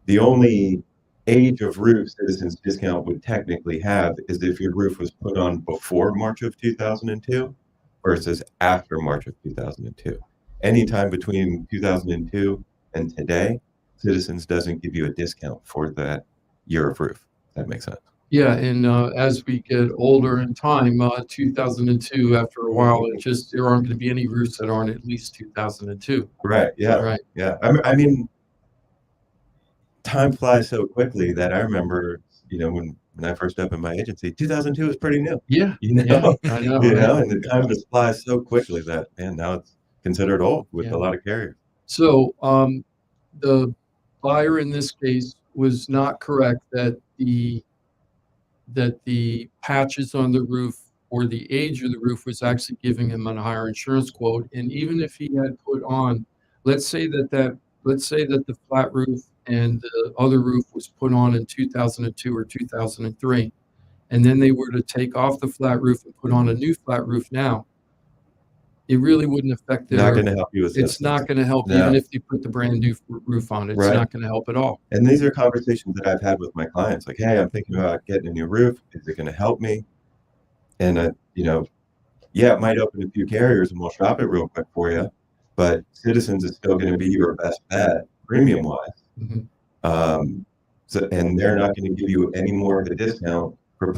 the only age of roof Citizens discount would technically have is if your roof was put on before March of 2002 versus after March of 2002. Anytime between 2002 and today, Citizens doesn't give you a discount for that year of roof. That makes sense. Yeah, and as we get older in time, 2002, after a while, there aren't going to be any roofs that aren't at least 2002. Right. Yeah. Right. Yeah. I mean, time flies so quickly that I remember, when I first opened my agency, 2002 was pretty new. Yeah. Yeah, I know. and the time just flies so quickly that, now it's considered old with a lot of carriers. So the buyer in this case was not correct that the patches on the roof or the age of the roof was actually giving him a higher insurance quote. And even if he had put on, let's say that let's say that the flat roof and the other roof was put on in 2002 or 2003, and then they were to take off the flat roof and put on a new flat roof now, it really wouldn't affect their. Not going to help you with It's this. not going to help, No. even if you put the brand new roof on. It's Right. not going to help at all. And these are conversations that I've had with my clients. Like, hey, I'm thinking about getting a new roof. Is it going to help me? And you know, yeah, it might open a few carriers and we'll shop it real quick for you, but Citizens is still going to be your best bet, premium wise. Mhm. So, and they're not going to give you any more of a discount for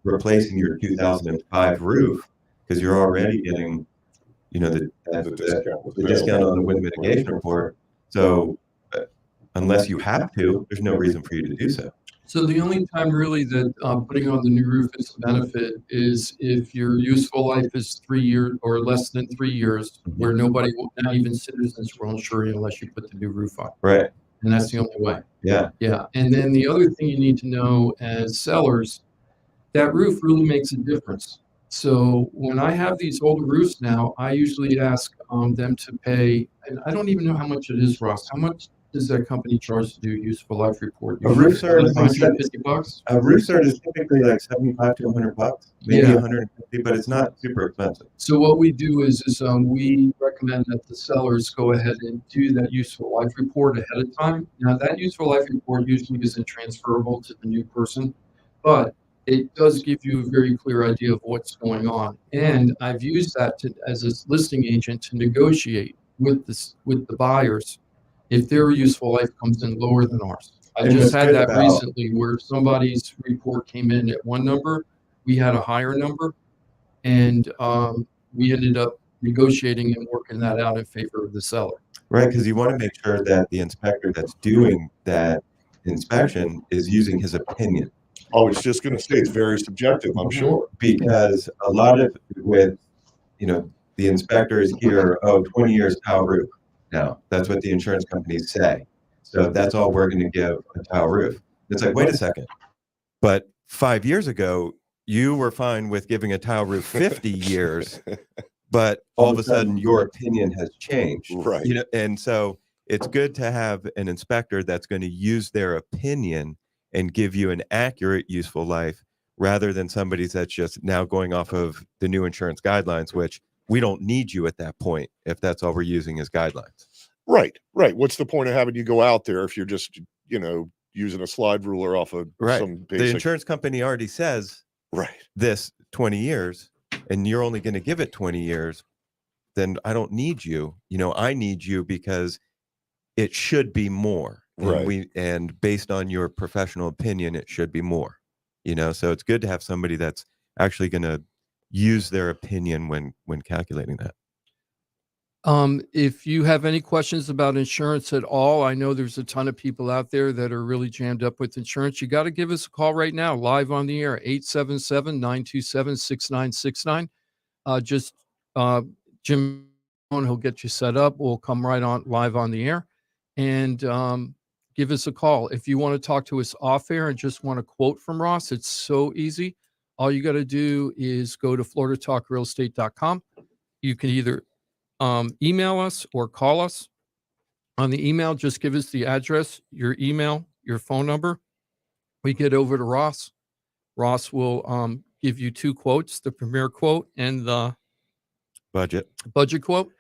replacing your 2005 roof, because you're already getting, you know, the discount on the wind mitigation report. So unless you have to, there's no reason for you to do so. So the only time really that putting on the new roof is a benefit is if your useful life is 3 years or less than 3 years, where nobody, not even Citizens, will insure you unless you put the new roof on. Right. And that's the only way. Yeah. Yeah. And then the other thing you need to know as sellers, that roof really makes a difference. So when I have these older roofs now, I usually ask them to pay, and I don't even know how much it is, Ross. How much does that company charge to do useful life report? A roof cert is $150. A roof cert is typically like $75 to $100, maybe Yeah. 150, but it's not super expensive. So what we do is we recommend that the sellers go ahead and do that useful life report ahead of time. Now that useful life report usually isn't transferable to the new person, but it does give you a very clear idea of what's going on. And I've used that as a listing agent to negotiate with the buyers if their useful life comes in lower than ours. I And just what's had good that about- recently where somebody's report came in at one number, we had a higher number, and we ended up negotiating and working that out in favor of the seller. Right, because you want to make sure that the inspector that's doing that inspection is using his opinion. I was just going to say it's very subjective, I'm sure. Because a lot of with, you know, the inspectors here, 20 years tile roof. Now, that's what the insurance companies say. So that's all we're going to give a tile roof. It's like, wait a second. But 5 years ago, you were fine with giving a tile roof 50 years, but all of a sudden your opinion has changed. Right. You know, and so it's good to have an inspector that's going to use their opinion and give you an accurate useful life, rather than somebody that's just now going off of the new insurance guidelines, which we don't need you at that point if that's all we're using as guidelines. Right. What's the point of having you go out there if you're just, you know, using a slide ruler off of some basic... The insurance company already says this 20 years, and you're only going to give it 20 years, then I don't need you. You know, I need you because it should be more. Right. And based on your professional opinion, it should be more. You know, so it's good to have somebody that's actually going to use their opinion when calculating that. If you have any questions about insurance at all, I know there's a ton of people out there that are really jammed up with insurance. You got to give us a call right now, live on the air, 877-927-6969. Jim, he'll get you set up. We'll come right on live on the air, and give us a call. If you want to talk to us off air and just want a quote from Ross, it's so easy. All you got to do is go to floridatalkrealestate.com. You can either email us or call us. On the email, just give us the address, your email, your phone number. We get over to Ross. Ross will give you two quotes, the premier quote and the budget quote.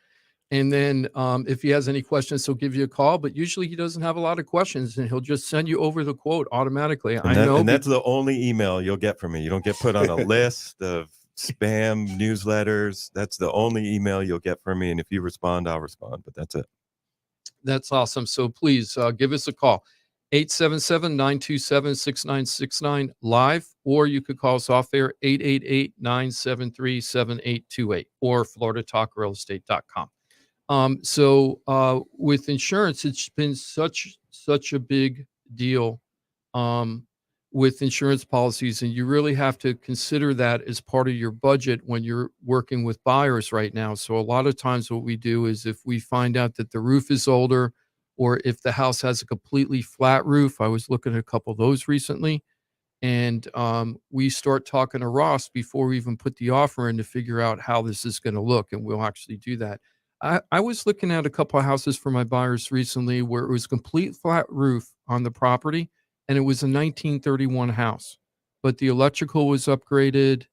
And then if he has any questions, he'll give you a call. But usually he doesn't have a lot of questions, and he'll just send you over the quote automatically. And that's the only email you'll get from me. You don't get put on a list of spam newsletters. That's the only email you'll get from me. And if you respond, I'll respond. But that's it. That's awesome. So please give us a call, 877-927-6969 live, or you could call us off air, 888-973-7828, or floridatalkrealestate.com. So with insurance, it's been such a big deal with insurance policies, and you really have to consider that as part of your budget when you're working with buyers right now. So a lot of times what we do is if we find out that the roof is older, or if the house has a completely flat roof, I was looking at a couple of those recently, and we start talking to Ross before we even put the offer in to figure out how this is going to look, and we'll actually do that. I was looking at a couple of houses for my buyers recently where it was complete flat roof on the property, and it was a 1931 house, but the electrical was upgraded.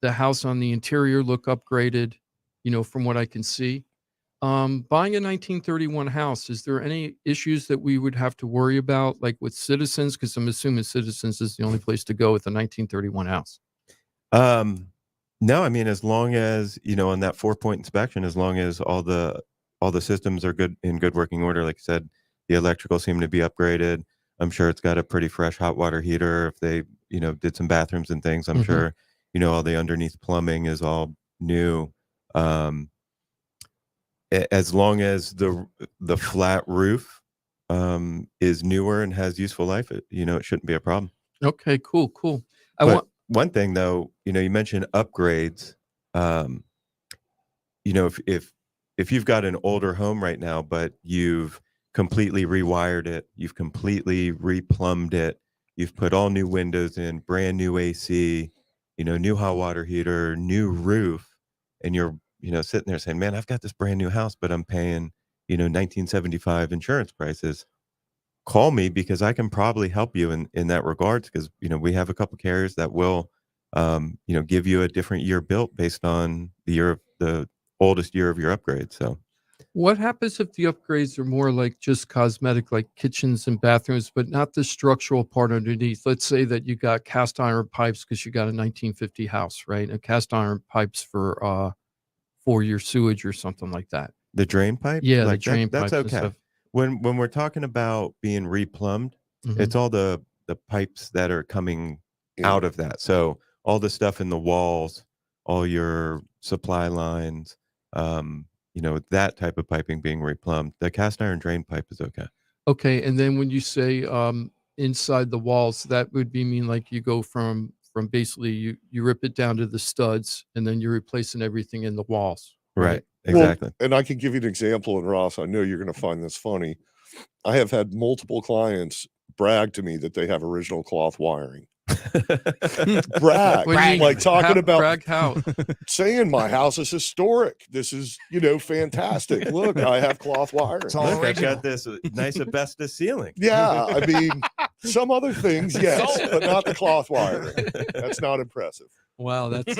The house on the interior looked upgraded, from what I can see. Buying a 1931 house, is there any issues that we would have to worry about, like with Citizens? Because I'm assuming Citizens is the only place to go with a 1931 house. No, I mean, as long as, on that 4-point inspection, as long as all the systems are in good working order, like you said, the electrical seemed to be upgraded. I'm sure it's got a pretty fresh hot water heater. If they, did some bathrooms and things, I'm sure, all the underneath plumbing is all new. As long as the flat roof is newer and has useful life, it shouldn't be a problem. Okay, cool. One thing though, you mentioned upgrades. If you've got an older home right now, but you've completely rewired it, you've completely replumbed it, you've put all new windows in, brand new AC, new hot water heater, new roof, and you're sitting there saying, man, I've got this brand new house, but I'm paying 1975 insurance prices. Call me, because I can probably help you in that regards, because we have a couple carriers that will give you a different year built based on the oldest year of your upgrade. So What happens if the upgrades are more like just cosmetic, like kitchens and bathrooms, but not the structural part underneath? Let's say that you got cast iron pipes because you got a 1950 house, right? And cast iron pipes for your sewage or something like that. The drain pipe? Yeah, like the drain that's pipes and okay. stuff. When we're talking about being replumbed, it's all the pipes that are coming out of that. So all the stuff in the walls, all your supply lines, that type of piping being replumbed. The cast iron drain pipe is okay. Okay, and then when you say inside the walls, that would mean like you go from basically you rip it down to the studs, and then you're replacing everything in the walls. Right. Exactly. Well, and I can give you an example, and Ross, I know you're going to find this funny. I have had multiple clients brag to me that they have original cloth wiring. Brag. Like talking about brag how? Saying my house is historic. This is, fantastic. Look, I have cloth wiring. Look, I've got this nice asbestos ceiling. Yeah, I mean, some other things, yes, but not the cloth wiring. That's not impressive. Wow, that's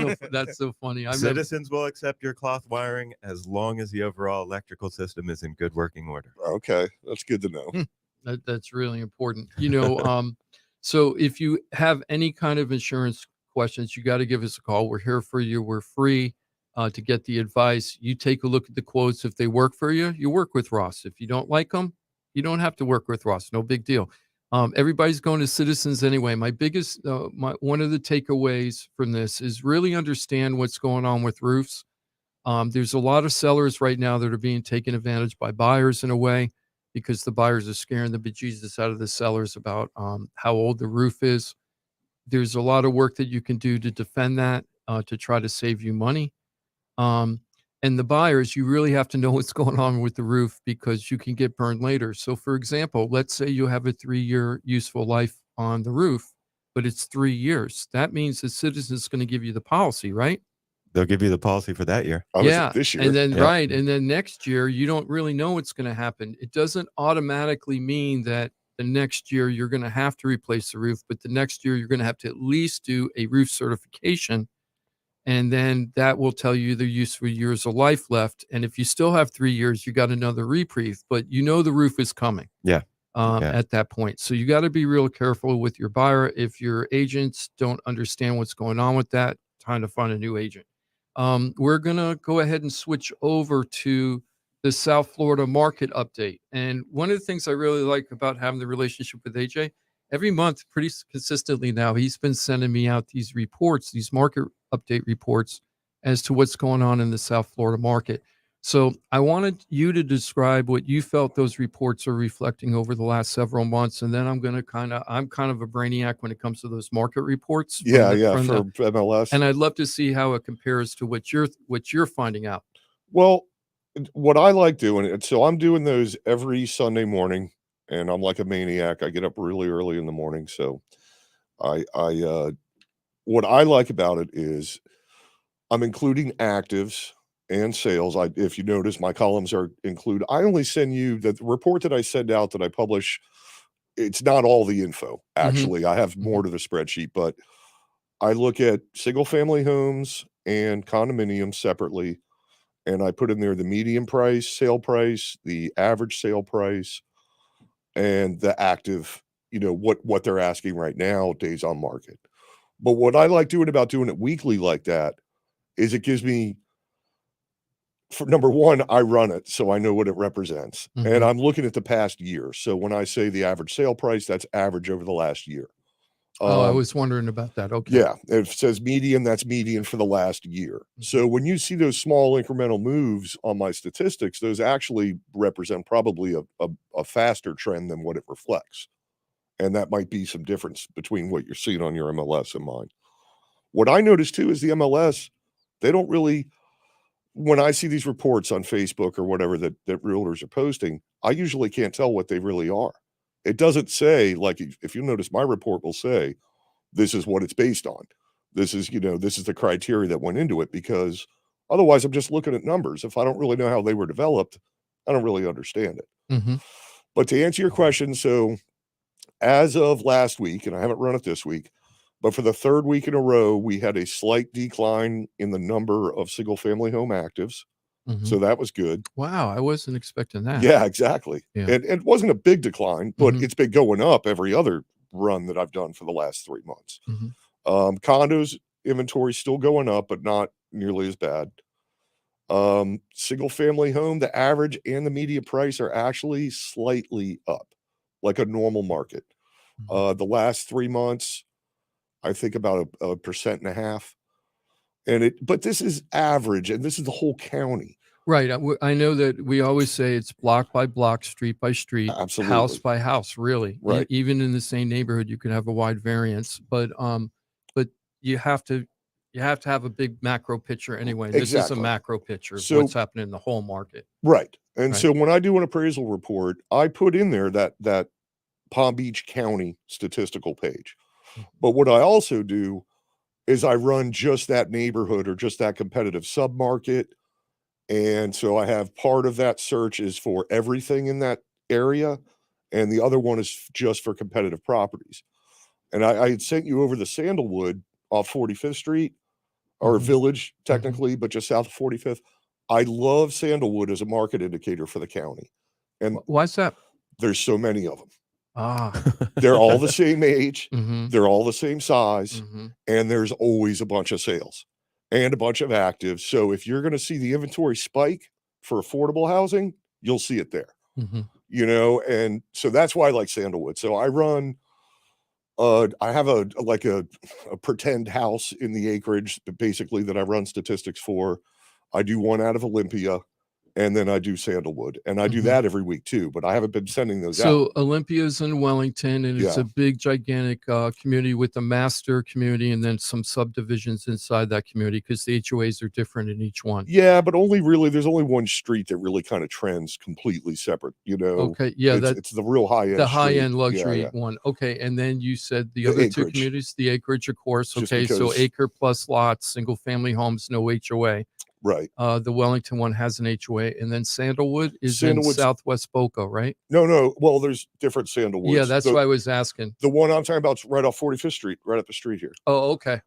so funny. Citizens will accept your cloth wiring as long as the overall electrical system is in good working order. Okay, that's good to know. That's really important. So if you have any kind of insurance questions, you got to give us a call. We're here for you. We're free to get the advice. You take a look at the quotes. If they work for you, you work with Ross. If you don't like them, you don't have to work with Ross. No big deal. Everybody's going to Citizens anyway. My biggest, one of the takeaways from this is really understand what's going on with roofs. There's a lot of sellers right now that are being taken advantage by buyers in a way, because the buyers are scaring the bejesus out of the sellers about how old the roof is. There's a lot of work that you can do to defend that, to try to save you money. And the buyers, you really have to know what's going on with the roof, because you can get burned later. So for example, let's say you have a 3-year useful life on the roof, but it's 3 years. That means the Citizens is going to give you the policy, right? They'll give you the policy for that year. This year. And then, right. And then next year, you don't really know what's going to happen. It doesn't automatically mean that the next year you're going to have to replace the roof, but the next year you're going to have to at least do a roof certification. And then that will tell you the useful years of life left. And if you still have 3 years, you got another reprieve, but the roof is coming. Yeah. At that point. So you got to be real careful with your buyer. If your agents don't understand what's going on with that, time to find a new agent. We're going to go ahead and switch over to the South Florida market update. And one of the things I really like about having the relationship with AJ, every month, pretty consistently now, he's been sending me out these reports, these market update reports as to what's going on in the South Florida market. So I wanted you to describe what you felt those reports are reflecting over the last several months. And then I'm kind of a brainiac when it comes to those market reports. For MLS. And I'd love to see how it compares to what you're finding out. Well, what I like doing, so I'm doing those every Sunday morning, and I'm like a maniac. I get up really early in the morning. So what I like about it is I'm including actives and sales. If you notice, my columns include. I only send you the report that I send out that I publish. It's not all the info. Actually, I have more to the spreadsheet, but I look at single family homes and condominiums separately, and I put in there the median price, sale price, the average sale price, and the active, what they're asking right now, days on market. But what I like doing about doing it weekly like that is it gives me, for number one, I run it, so I know what it represents. And I'm looking at the past year. So when I say the average sale price, that's average over the last year. I was wondering about that. Okay. Yeah. If it says median, that's median for the last year. So when you see those small incremental moves on my statistics, those actually represent probably a faster trend than what it reflects. And that might be some difference between what you're seeing on your MLS and mine. What I noticed too is the MLS, they don't really, when I see these reports on Facebook or whatever that realtors are posting, I usually can't tell what they really are. It doesn't say, like, if you notice, my report will say, this is what it's based on. This is, this is the criteria that went into it, because otherwise I'm just looking at numbers. If I don't really know how they were developed, I don't really understand it. But to answer your question, so as of last week, and I haven't run it this week, but for the third week in a row, we had a slight decline in the number of single family home actives. So that was good. Wow, I wasn't expecting that. Yeah, exactly. Yeah. And it wasn't a big decline, but it's been going up every other run that I've done for the last 3 months. Condos inventory still going up, but not nearly as bad. Single family home, the average and the median price are actually slightly up, like a normal market. The last 3 months, I think about a 1.5%. But this is average, and this is the whole county. Right. I know that we always say it's block by block, street by street, Absolutely. house by house, really. Right. Even in the same neighborhood, you can have a wide variance, but you have to have a big macro picture anyway. This is a macro picture of what's happening in the whole market. Right. And so when I do an appraisal report, I put in there that Palm Beach County statistical page. But what I also do is I run just that neighborhood or just that competitive submarket. And so I have part of that search is for everything in that area, and the other one is just for competitive properties. And I had sent you over the Sandalwood off 45th Street, or Village technically, but just south of 45th. I love Sandalwood as a market indicator for the county. And why is that? There's so many of them. They're all the same age, they're all the same size, and there's always a bunch of sales and a bunch of actives. So if you're going to see the inventory spike for affordable housing, you'll see it there. And so that's why I like Sandalwood. So I run I have a pretend house in the acreage, basically, that I run statistics for. I do one out of Olympia, and then I do Sandalwood, and I do that every week too, but I haven't been sending those out. So Olympia's in Wellington, and it's a big, gigantic community with a master community and then some subdivisions inside that community, because the HOAs are different in each one. Yeah, but there's only one street that really kind of trends completely separate, Okay, yeah, it's the real high-end the high-end luxury one. Okay, and then you said the other acreage. Two communities, the acreage, of course. Just Okay, so because- acre plus lots, single-family homes, no HOA. Right. The Wellington one has an HOA, and then Sandalwood is in Southwest Boca, right? No. Well, there's different Sandalwoods. Yeah, that's why I was asking. The one I'm talking about is right off 45th Street, right up the street here. Oh, okay.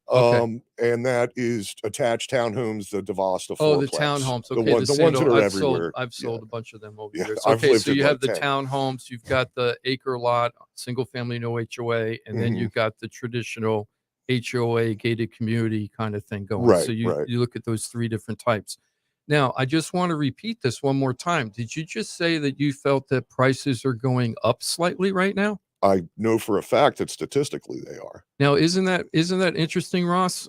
And that is attached townhomes, the DeVosta. Oh, the townhomes. Okay, the ones that are everywhere. I've sold a bunch of them over Yeah, years. I've Okay, lived so in you have like the 10. townhomes, you've got the acre lot, single family, no HOA, and then you've got the traditional HOA gated community kind of thing going. Right, So you right. look at those three different types. Now, I just want to repeat this one more time. Did you just say that you felt that prices are going up slightly right now? I know for a fact that statistically they are. Now, isn't that interesting, Ross?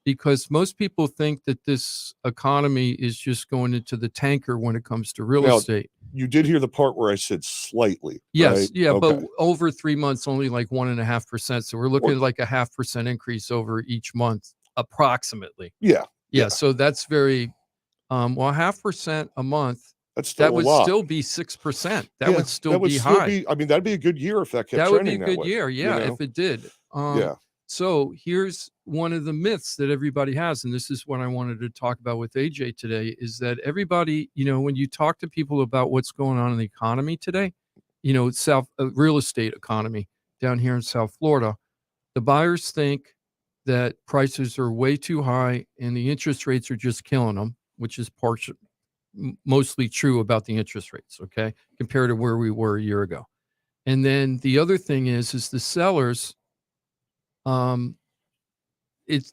Because most people think that this economy is just going into the tanker when it comes to real estate. You did hear the part where I said slightly. Yes, right? yeah, Okay. but over 3 months, only like 1.5%. So we're looking at like a 0.5% increase over each month, approximately. Yeah. So that's very 0.5% a month. That's still that would a lot. still be 6%. That would still be high. I mean, that'd be a good year if that kept That would be a trending good way, year, yeah, if it did. Yeah. So here's one of the myths that everybody has, and this is what I wanted to talk about with AJ today, is that everybody, when you talk to people about what's going on in the economy today, South real estate economy down here in South Florida, the buyers think that prices are way too high and the interest rates are just killing them, which is mostly true about the interest rates, okay, compared to where we were a year ago. And then the other thing is the sellers,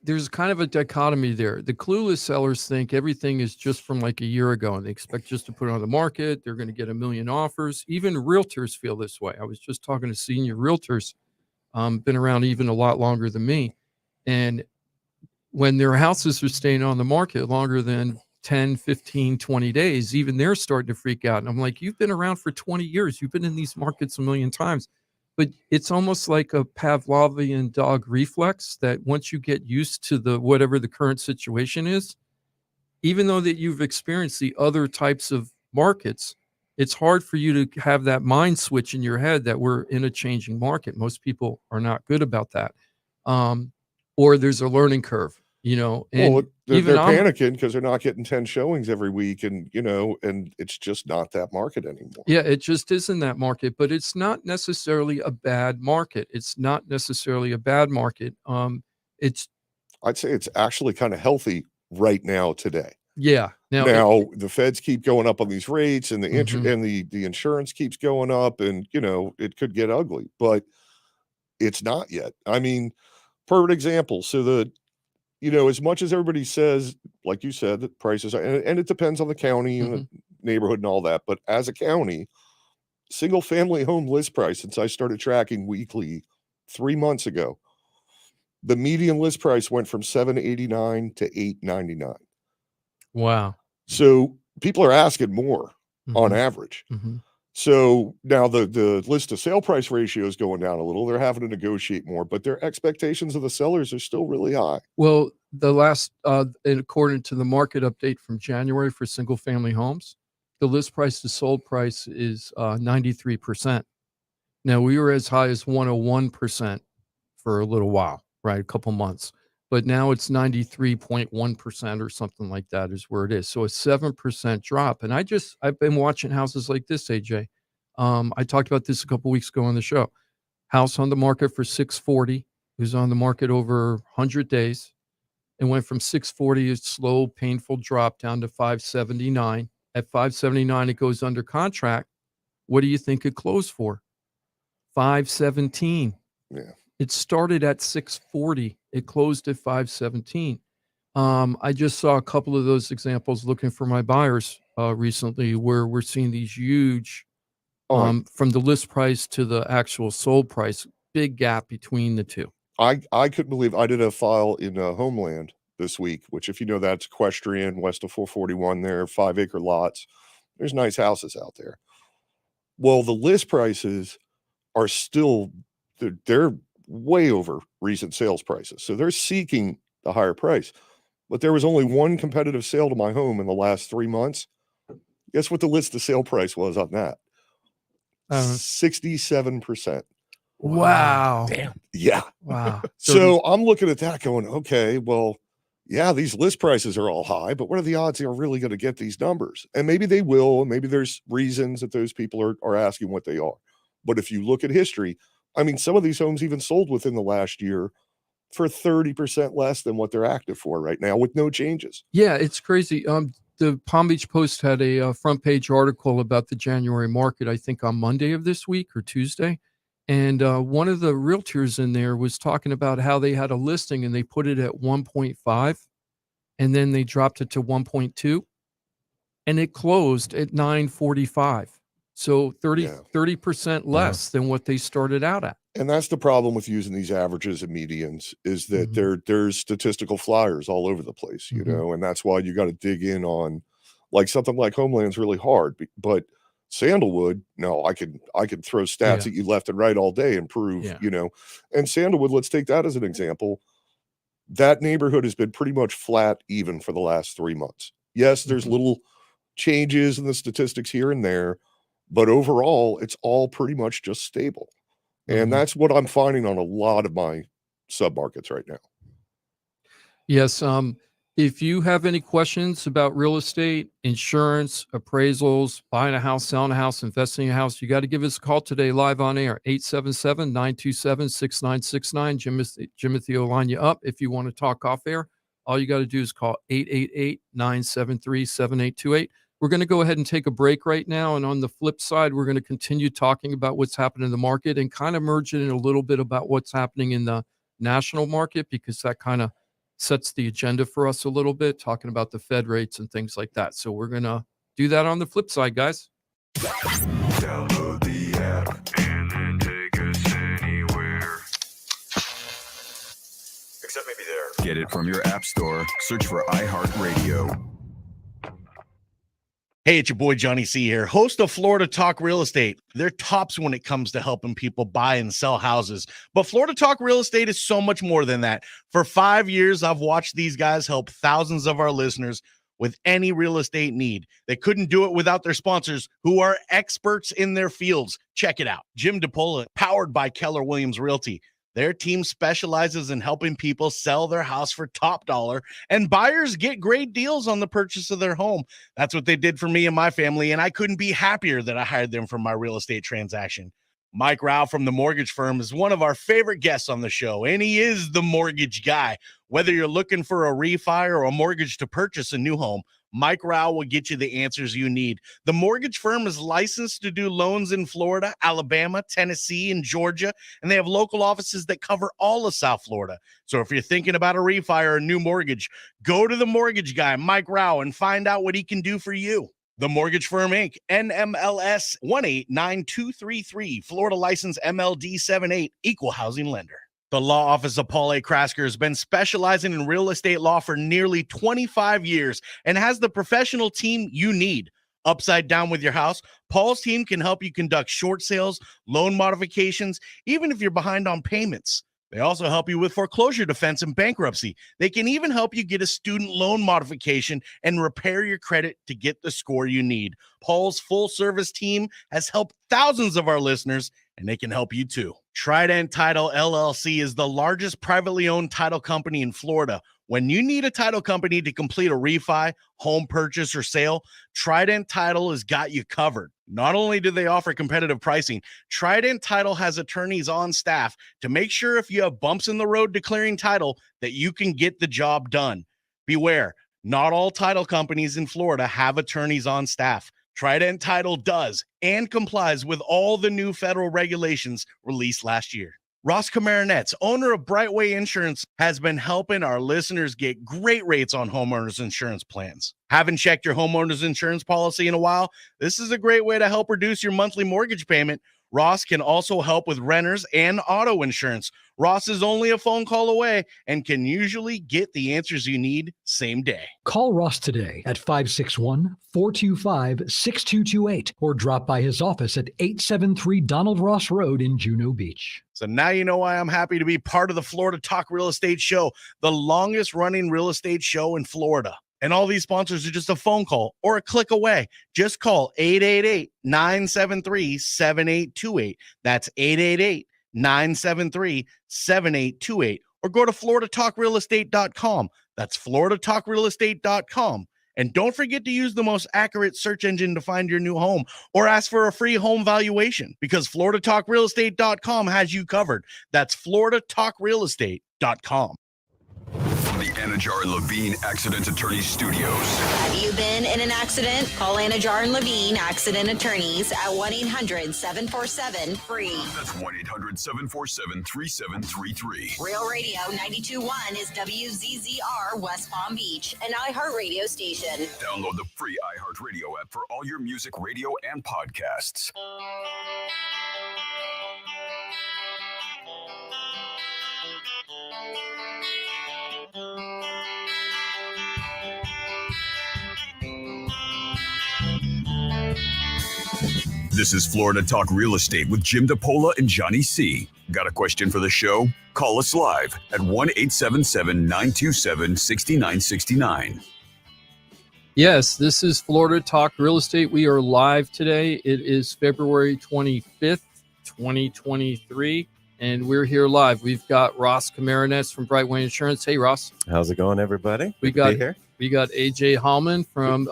there's kind of a dichotomy there. The clueless sellers think everything is just from like a year ago and they expect just to put it on the market. They're going to get a million offers. Even realtors feel this way. I was just talking to senior realtors, been around even a lot longer than me. And when their houses are staying on the market longer than 10, 15, 20 days, even they're starting to freak out. And I'm like, you've been around for 20 years. You've been in these markets a million times. But it's almost like a Pavlovian dog reflex that once you get used to whatever the current situation is, even though that you've experienced the other types of markets, it's hard for you to have that mind switch in your head that we're in a changing market. Most people are not good about that. Or there's a learning curve, and they're panicking because they're not getting 10 showings every week, and and it's just not that market anymore. Yeah, it just isn't that market, but it's not necessarily a bad market. I'd say it's actually kind of healthy right now today. Yeah. Now the feds keep going up on these rates, and the the insurance keeps going up, and it could get ugly, but it's not yet. I mean, perfect example. So as much as everybody says, like you said, that prices are, and it depends on the county and the neighborhood and all that, but as a county, single family home list price, since I started tracking weekly 3 months ago, the median list price went from $789 to $899. Wow. So people are asking more on average. So now the list to sale price ratio is going down a little. They're having to negotiate more, but their expectations of the sellers are still really high. Well, the last, according to the market update from January for single family homes, the list price to sold price is 93%. Now we were as high as 101% for a little while, right? A couple months, but now it's 93.1% or something like that is where it is. So a 7% drop. And I've been watching houses like this, AJ. I talked about this a couple weeks ago on the show. House on the market for 640. It was on the market over 100 days. It went from 640, a slow, painful drop down to 579. At 579, it goes under contract. What do you think it closed for? 517. Yeah. It started at 640. It closed at 517. I just saw a couple of those examples looking for my buyers recently where we're seeing these huge, from the list price to the actual sold price, big gap between the two. I couldn't believe I did a file in Homeland this week, which if you know, that's equestrian west of 441 there, 5-acre lots. There's nice houses out there. Well, the list prices are still, they're way over recent sales prices. So they're seeking the higher price. But there was only one competitive sale to my home in the last 3 months. Guess what the list to sale price was on that? 67%. Wow. Damn. Yeah. Wow. So I'm looking at that going, okay, well, yeah, these list prices are all high, but what are the odds they're really going to get these numbers? And maybe they will, and maybe there's reasons that those people are asking what they are. But if you look at history, I mean, some of these homes even sold within the last year for 30% less than what they're active for right now with no changes. Yeah, it's crazy. The Palm Beach Post had a front page article about the January market, I think on Monday of this week or Tuesday. And one of the realtors in there was talking about how they had a listing and they put it at 1.5 and then they dropped it to 1.2 and it closed at 945. So 30% less than what they started out at. And that's the problem with using these averages and medians is that there's statistical flyers all over the place, you know, and that's why you got to dig in on like something like Homeland's really hard, but Sandalwood, no, I can throw stats at you left and right all day and prove, you know, and Sandalwood, let's take that as an example. That neighborhood has been pretty much flat even for the last 3 months. Yes, there's little changes in the statistics here and there, but overall, it's all pretty much just stable. And that's what I'm finding on a lot of my submarkets right now. Yes. If you have any questions about real estate, insurance, appraisals, buying a house, selling a house, investing in a house, you got to give us a call today live on air, 877-927-6969. Jimothy will line you up. If you want to talk off air, all you got to do is call 888-973-7828. We're going to go ahead and take a break right now. And on the flip side, we're going to continue talking about what's happening in the market and kind of merge it in a little bit about what's happening in the national market, because that kind of sets the agenda for us a little bit, talking about the Fed rates and things like that. So we're going to do that on the flip side, guys. Download the app and then take us anywhere. Except maybe there. Get it from your app store. Search for iHeartRadio. Hey, it's your boy Johnny C here, host of Florida Talk Real Estate. They're tops when it comes to helping people buy and sell houses. But Florida Talk Real Estate is so much more than that. For 5 years, I've watched these guys help thousands of our listeners with any real estate need. They couldn't do it without their sponsors, who are experts in their fields. Check it out. Jim DePola, powered by Keller Williams Realty. Their team specializes in helping people sell their house for top dollar, and buyers get great deals on the purchase of their home. That's what they did for me and my family, and I couldn't be happier that I hired them for my real estate transaction. Mike Rauch from the mortgage firm is one of our favorite guests on the show, and he is the mortgage guy. Whether you're looking for a refi or a mortgage to purchase a new home, Mike Rauch will get you the answers you need. The mortgage firm is licensed to do loans in Florida, Alabama, Tennessee, and Georgia, and they have local offices that cover all of South Florida. So if you're thinking about a refi or a new mortgage, go to the mortgage guy, Mike Rauch, and find out what he can do for you. The Mortgage Firm, Inc., NMLS 189233, Florida license MLD 78, equal housing lender. The law office of Paul A. Krasker has been specializing in real estate law for nearly 25 years and has the professional team you need. Upside down with your house, Paul's team can help you conduct short sales, loan modifications, even if you're behind on payments. They also help you with foreclosure defense and bankruptcy. They can even help you get a student loan modification and repair your credit to get the score you need. Paul's full-service team has helped thousands of our listeners, and they can help you too. Trident Title LLC is the largest privately owned title company in Florida. When you need a title company to complete a refi, home purchase, or sale, Trident Title has got you covered. Not only do they offer competitive pricing, Trident Title has attorneys on staff to make sure if you have bumps in the road declaring title that you can get the job done. Beware, not all title companies in Florida have attorneys on staff. Trident Title does and complies with all the new federal regulations released last year. Ross Komarinetz, owner of Brightway Insurance, has been helping our listeners get great rates on homeowners insurance plans. Haven't checked your homeowners insurance policy in a while? This is a great way to help reduce your monthly mortgage payment. Ross can also help with renters and auto insurance. Ross is only a phone call away and can usually get the answers you need same day. Call Ross today at 561-425-6228 or drop by his office at 873 Donald Ross Road in Juno Beach. So now you know why I'm happy to be part of the Florida Talk Real Estate Show, the longest running real estate show in Florida. And all these sponsors are just a phone call or a click away. Just call 888-973-7828. That's 888-973-7828. Or go to floridatalkrealestate.com. That's floridatalkrealestate.com. And don't forget to use the most accurate search engine to find your new home or ask for a free home valuation because floridatalkrealestate.com has you covered. That's floridatalkrealestate.com. From the Anajar and Levine Accident Attorneys Studios. Have you been in an accident? Call Anajar and Levine Accident Attorneys at 1-800-747-FREE. That's 1-800-747-3733. Real Radio 92.1 is WZZR West Palm Beach, an iHeartRadio station. Download the free iHeartRadio app for all your music, radio, and podcasts. This is Florida Talk Real Estate with Jim DePola and Johnny C. Got a question for the show? Call us live at 1-877-927-6969. Yes, this is Florida Talk Real Estate. We are live today. It is February 25th, 2023. and we're here live. We've got Ross Komarinetz from Brightway Insurance. Hey, Ross. How's it going, everybody? We got AJ Hollman from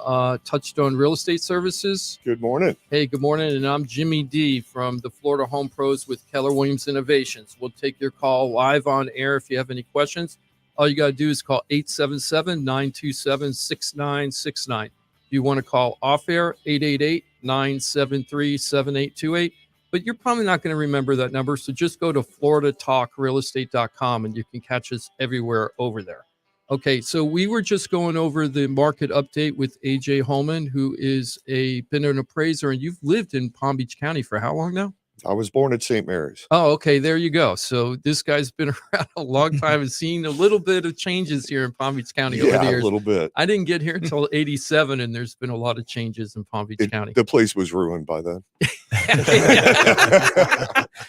Touchstone Real Estate Services. Good morning. Hey, good morning. And I'm Jimmy D from the Florida Home Pros with Keller Williams Innovations. We'll take your call live on air if you have any questions. All you got to do is call 877-927-6969. If you want to call off air, 888-973-7828. But you're probably not going to remember that number. So just go to floridatalkrealestate.com and you can catch us everywhere over there. Okay, so we were just going over the market update with AJ Hollman, who is been an appraiser, and you've lived in Palm Beach County for how long now? I was born at St. Mary's. Oh, okay, there you go. So this guy's been around a long time and seen a little bit of changes here in Palm Beach County over the years. A little bit. I didn't get here until 87, and there's been a lot of changes in Palm Beach County. The place was ruined by then.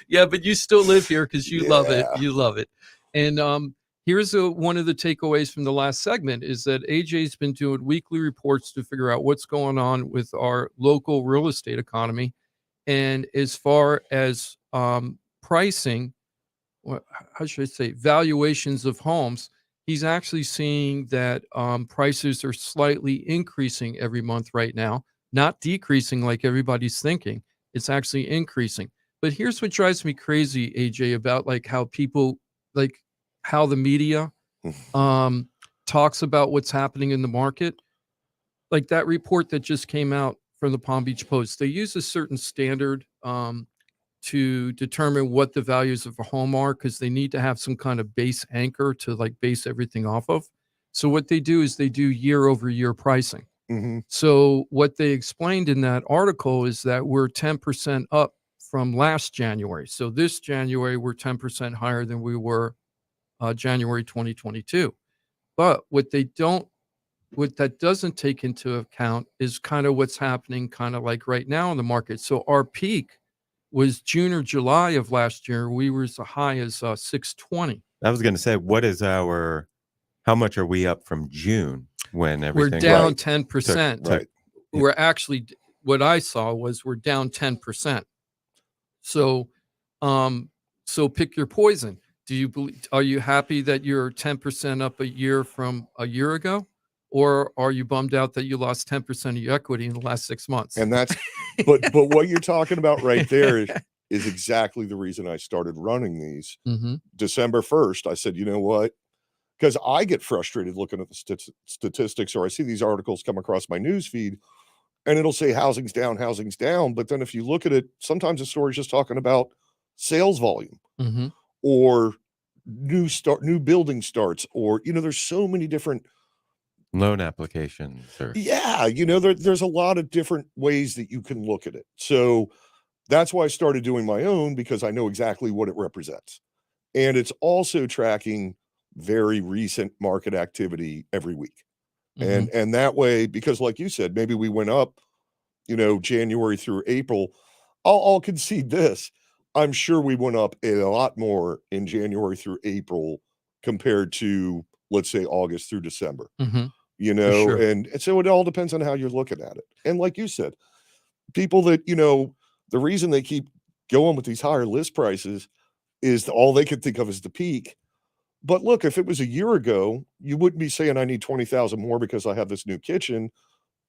Yeah, but you still live here because you love it. You love it. And here's one of the takeaways from the last segment is that AJ's been doing weekly reports to figure out what's going on with our local real estate economy. And as far as pricing, how should I say, valuations of homes, he's actually seeing that prices are slightly increasing every month right now, not decreasing like everybody's thinking. It's actually increasing. But here's what drives me crazy, AJ, about like how people, like how the media talks about what's happening in the market. Like that report that just came out from the Palm Beach Post, they use a certain standard to determine what the values of a home are because they need to have some kind of base anchor to like base everything off of. So what they do is they do year over year pricing. Mm-hmm. So what they explained in that article is that we're 10% up from last January. So this January, we're 10% higher than we were January 2022. But what that doesn't take into account is kind of what's happening kind of like right now in the market. So our peak was June or July of last year. We were as high as 620. I was going to say, how much are we up from June when everything? We're down 10%. Right. We're actually, what I saw was we're down 10%. So, so pick your poison. Are you happy that you're 10% up a year from a year ago? Or are you bummed out that you lost 10% of your equity in the last 6 months? And that's, but what you're talking about right there is exactly the reason I started running these. Mm-hmm. December 1st, I said, you know what? Because I get frustrated looking at the statistics, or I see these articles come across my news feed, and it'll say housing's down. But then if you look at it, sometimes the story's just talking about sales volume mm-hmm. or new building starts, or, there's so many different loan applications. There's a lot of different ways that you can look at it. So that's why I started doing my own, because I know exactly what it represents. And it's also tracking very recent market activity every week. Mm-hmm. And that way, because like you said, maybe we went up, January through April. I'll concede this. I'm sure we went up a lot more in January through April compared to, let's say, August through December. Mm-hmm. Sure. And so it all depends on how you're looking at it. And like you said, people that, the reason they keep going with these higher list prices is all they could think of is the peak. But look, if it was a year ago, you wouldn't be saying I need 20,000 more because I have this new kitchen.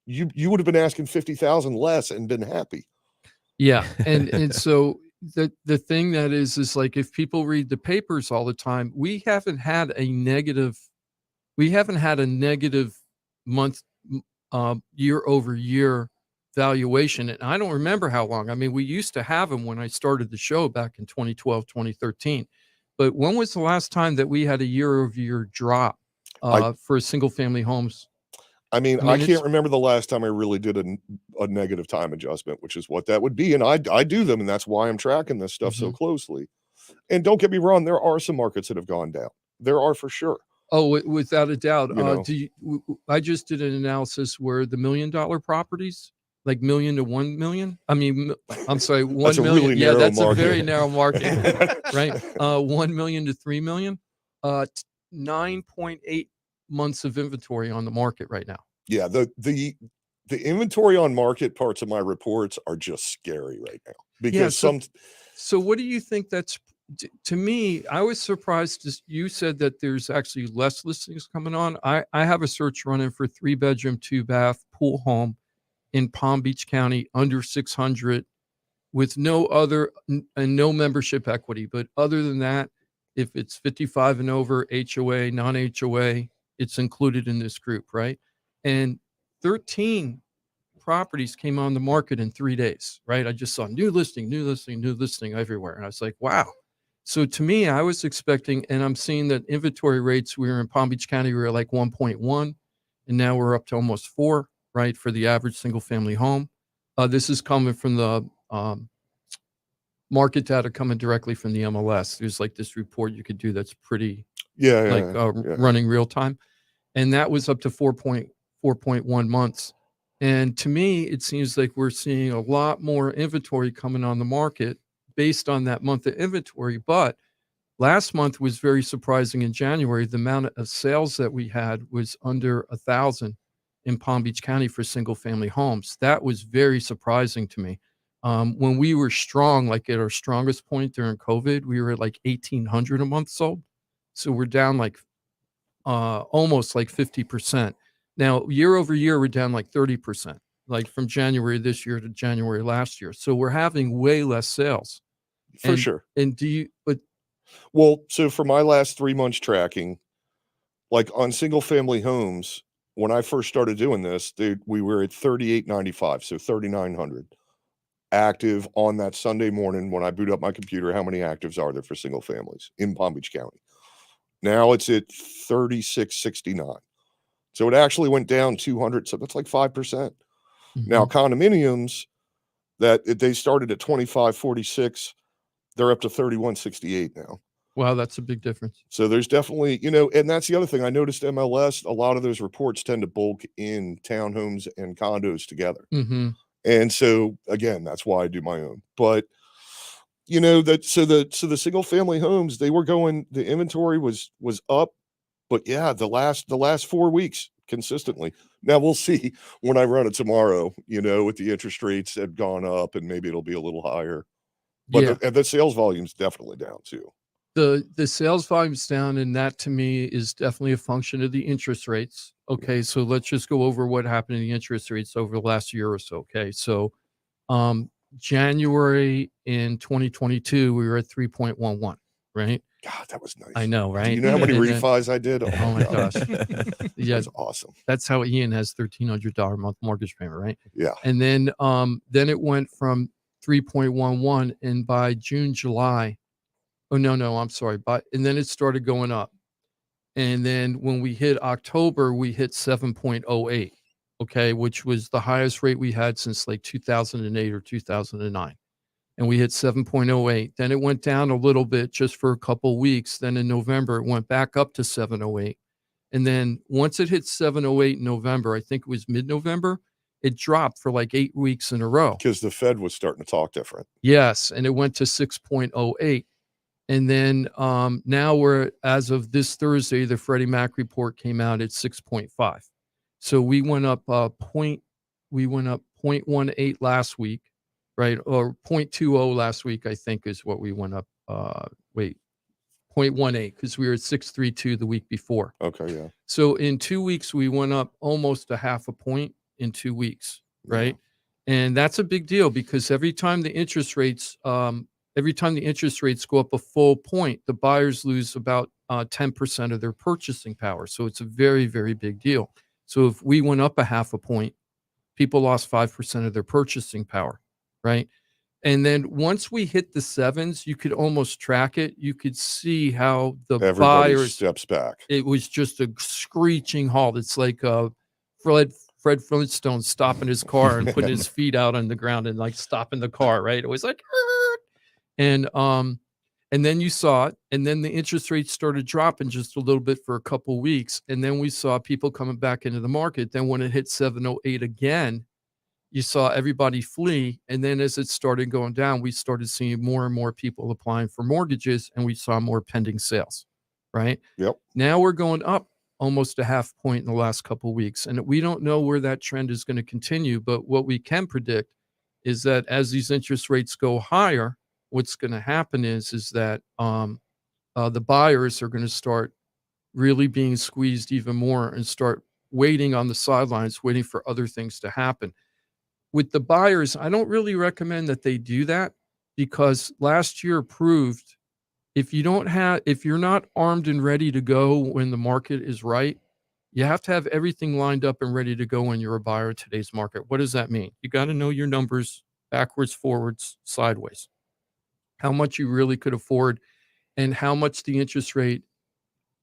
You would have been asking 50,000 less and been happy. Yeah. And so the thing that is like, if people read the papers all the time, we haven't had a negative month year over year valuation. And I don't remember how long. I mean, we used to have them when I started the show back in 2012, 2013. But when was the last time that we had a year over year drop for single family homes? I can't remember the last time I really did a negative time adjustment, which is what that would be. And I do them. And that's why I'm tracking this stuff so closely. And don't get me wrong, there are some markets that have gone down. There are for sure. Oh, without a doubt. I just did an analysis where the $1 million properties, like $1 million to 1 million. I mean, I'm sorry, 1 million. Really that's a very narrow market, right? 1 million to 3 million. 9.8 months of inventory on the market right now. Yeah, the inventory on market parts of my reports are just scary right now because So what do you think that's to me, I was surprised. You said that there's actually less listings coming on. I have a search running for 3-bedroom, 2-bath pool home in Palm Beach County under 600 with no other and no membership equity. But other than that, if it's 55 and over, HOA, non-HOA, it's included in this group, right? And 13 properties came on the market in 3 days, right? I just saw new listing everywhere. And I was like, wow. So to me, I was expecting, and I'm seeing that inventory rates, we were in Palm Beach County, we were like 1.1, and now we're up to almost 4, right, for the average single family home. This is coming from the market data coming directly from the MLS. There's like this report you could do that's pretty running real time. And that was up to 4.1 months. And to me, it seems like we're seeing a lot more inventory coming on the market based on that month of inventory. But last month was very surprising in January. The amount of sales that we had was under 1,000 in Palm Beach County for single family homes. That was very surprising to me. When we were strong, like at our strongest point during COVID, we were at like 1,800 a month sold. So we're down like almost like 50%. Now, year over year, we're down like 30%, like from January this year to January last year. So we're having way less sales. For sure. And so for my last 3 months tracking, like on single family homes, when I first started doing this, we were at 3,895, so 3,900 active on that Sunday morning when I boot up my computer. How many actives are there for single families in Palm Beach County? Now it's at 3,669. So it actually went down 200. So that's like 5%. Mm-hmm. Now condominiums that they started at 2,546, they're up to 3,168 now. Wow, that's a big difference. So there's definitely, and that's the other thing. I noticed MLS, a lot of those reports tend to bulk in townhomes and condos together. Mm-hmm. And so again, that's why I do my own. But the single family homes, they were going, the inventory was up. But yeah, the last 4 weeks consistently. Now we'll see when I run it tomorrow, with the interest rates have gone up and maybe it'll be a little higher. But the sales volume's definitely down too. The sales volume's down, and that to me is definitely a function of the interest rates. Okay, so let's just go over what happened in the interest rates over the last year or so. Okay, so January in 2022, we were at 3.11, right? God, that was nice. I know, right? Do you know how many refis I did? Oh my gosh. Yeah, that's awesome. That's how Ian has $1,300 a month mortgage payment, right? Yeah. And then it went from 3.11, and by June, July, and then it started going up. And then when we hit October, we hit 7.08, okay, which was the highest rate we had since like 2008 or 2009. And we hit 7.08. Then it went down a little bit just for a couple weeks. Then in November, it went back up to 7.08. And then once it hit 7.08 in November, I think it was mid-November, it dropped for like 8 weeks in a row. Because the Fed was starting to talk different. Yes, and it went to 6.08. And then now we're, as of this Thursday, the Freddie Mac report came out at 6.5. So we went up 0.18 last week, right? Or 0.20 last week, I think is what we went up. 0.18, because we were at 6.32 the week before. Okay, yeah. So in 2 weeks, we went up almost a half a point in 2 weeks, right? Yeah. And that's a big deal because every time the interest rates go up a full point, the buyers lose about 10% of their purchasing power. So it's a very, very big deal. So if we went up a half a point, people lost 5% of their purchasing power, right? And then once we hit the sevens, you could almost track it. You could see how the buyers steps back. It was just a screeching halt. It's like Fred Flintstone stopping his car and putting his feet out on the ground and like stopping the car, right? It was like, and then you saw it, and then the interest rates started dropping just a little bit for a couple weeks, and then we saw people coming back into the market. Then when it hit 7.08 again, you saw everybody flee, and then as it started going down, we started seeing more and more people applying for mortgages, and we saw more pending sales, right? Yep. Now we're going up almost a half point in the last couple of weeks, and we don't know where that trend is going to continue, but what we can predict is that as these interest rates go higher, what's going to happen is that the buyers are going to start really being squeezed even more and start waiting on the sidelines, waiting for other things to happen. With the buyers, I don't really recommend that they do that, because last year proved if you're not armed and ready to go when the market is right, you have to have everything lined up and ready to go when you're a buyer in today's market. What does that mean? You got to know your numbers backwards, forwards, sideways, how much you really could afford, and how much the interest rate,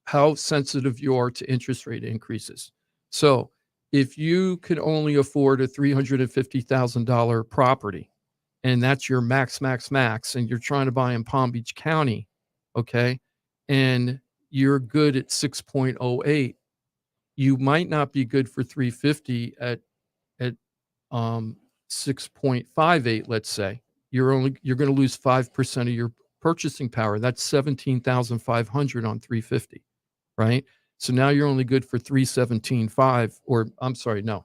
how sensitive you are to interest rate increases. So if you could only afford a $350,000 property, and that's your max, and you're trying to buy in Palm Beach County, okay, and you're good at 6.08, you might not be good for 350 at 6.58, let's say. You're going to lose 5% of your purchasing power. That's 17,500 on 350, right? So now you're only good for 317.5, or I'm sorry, no,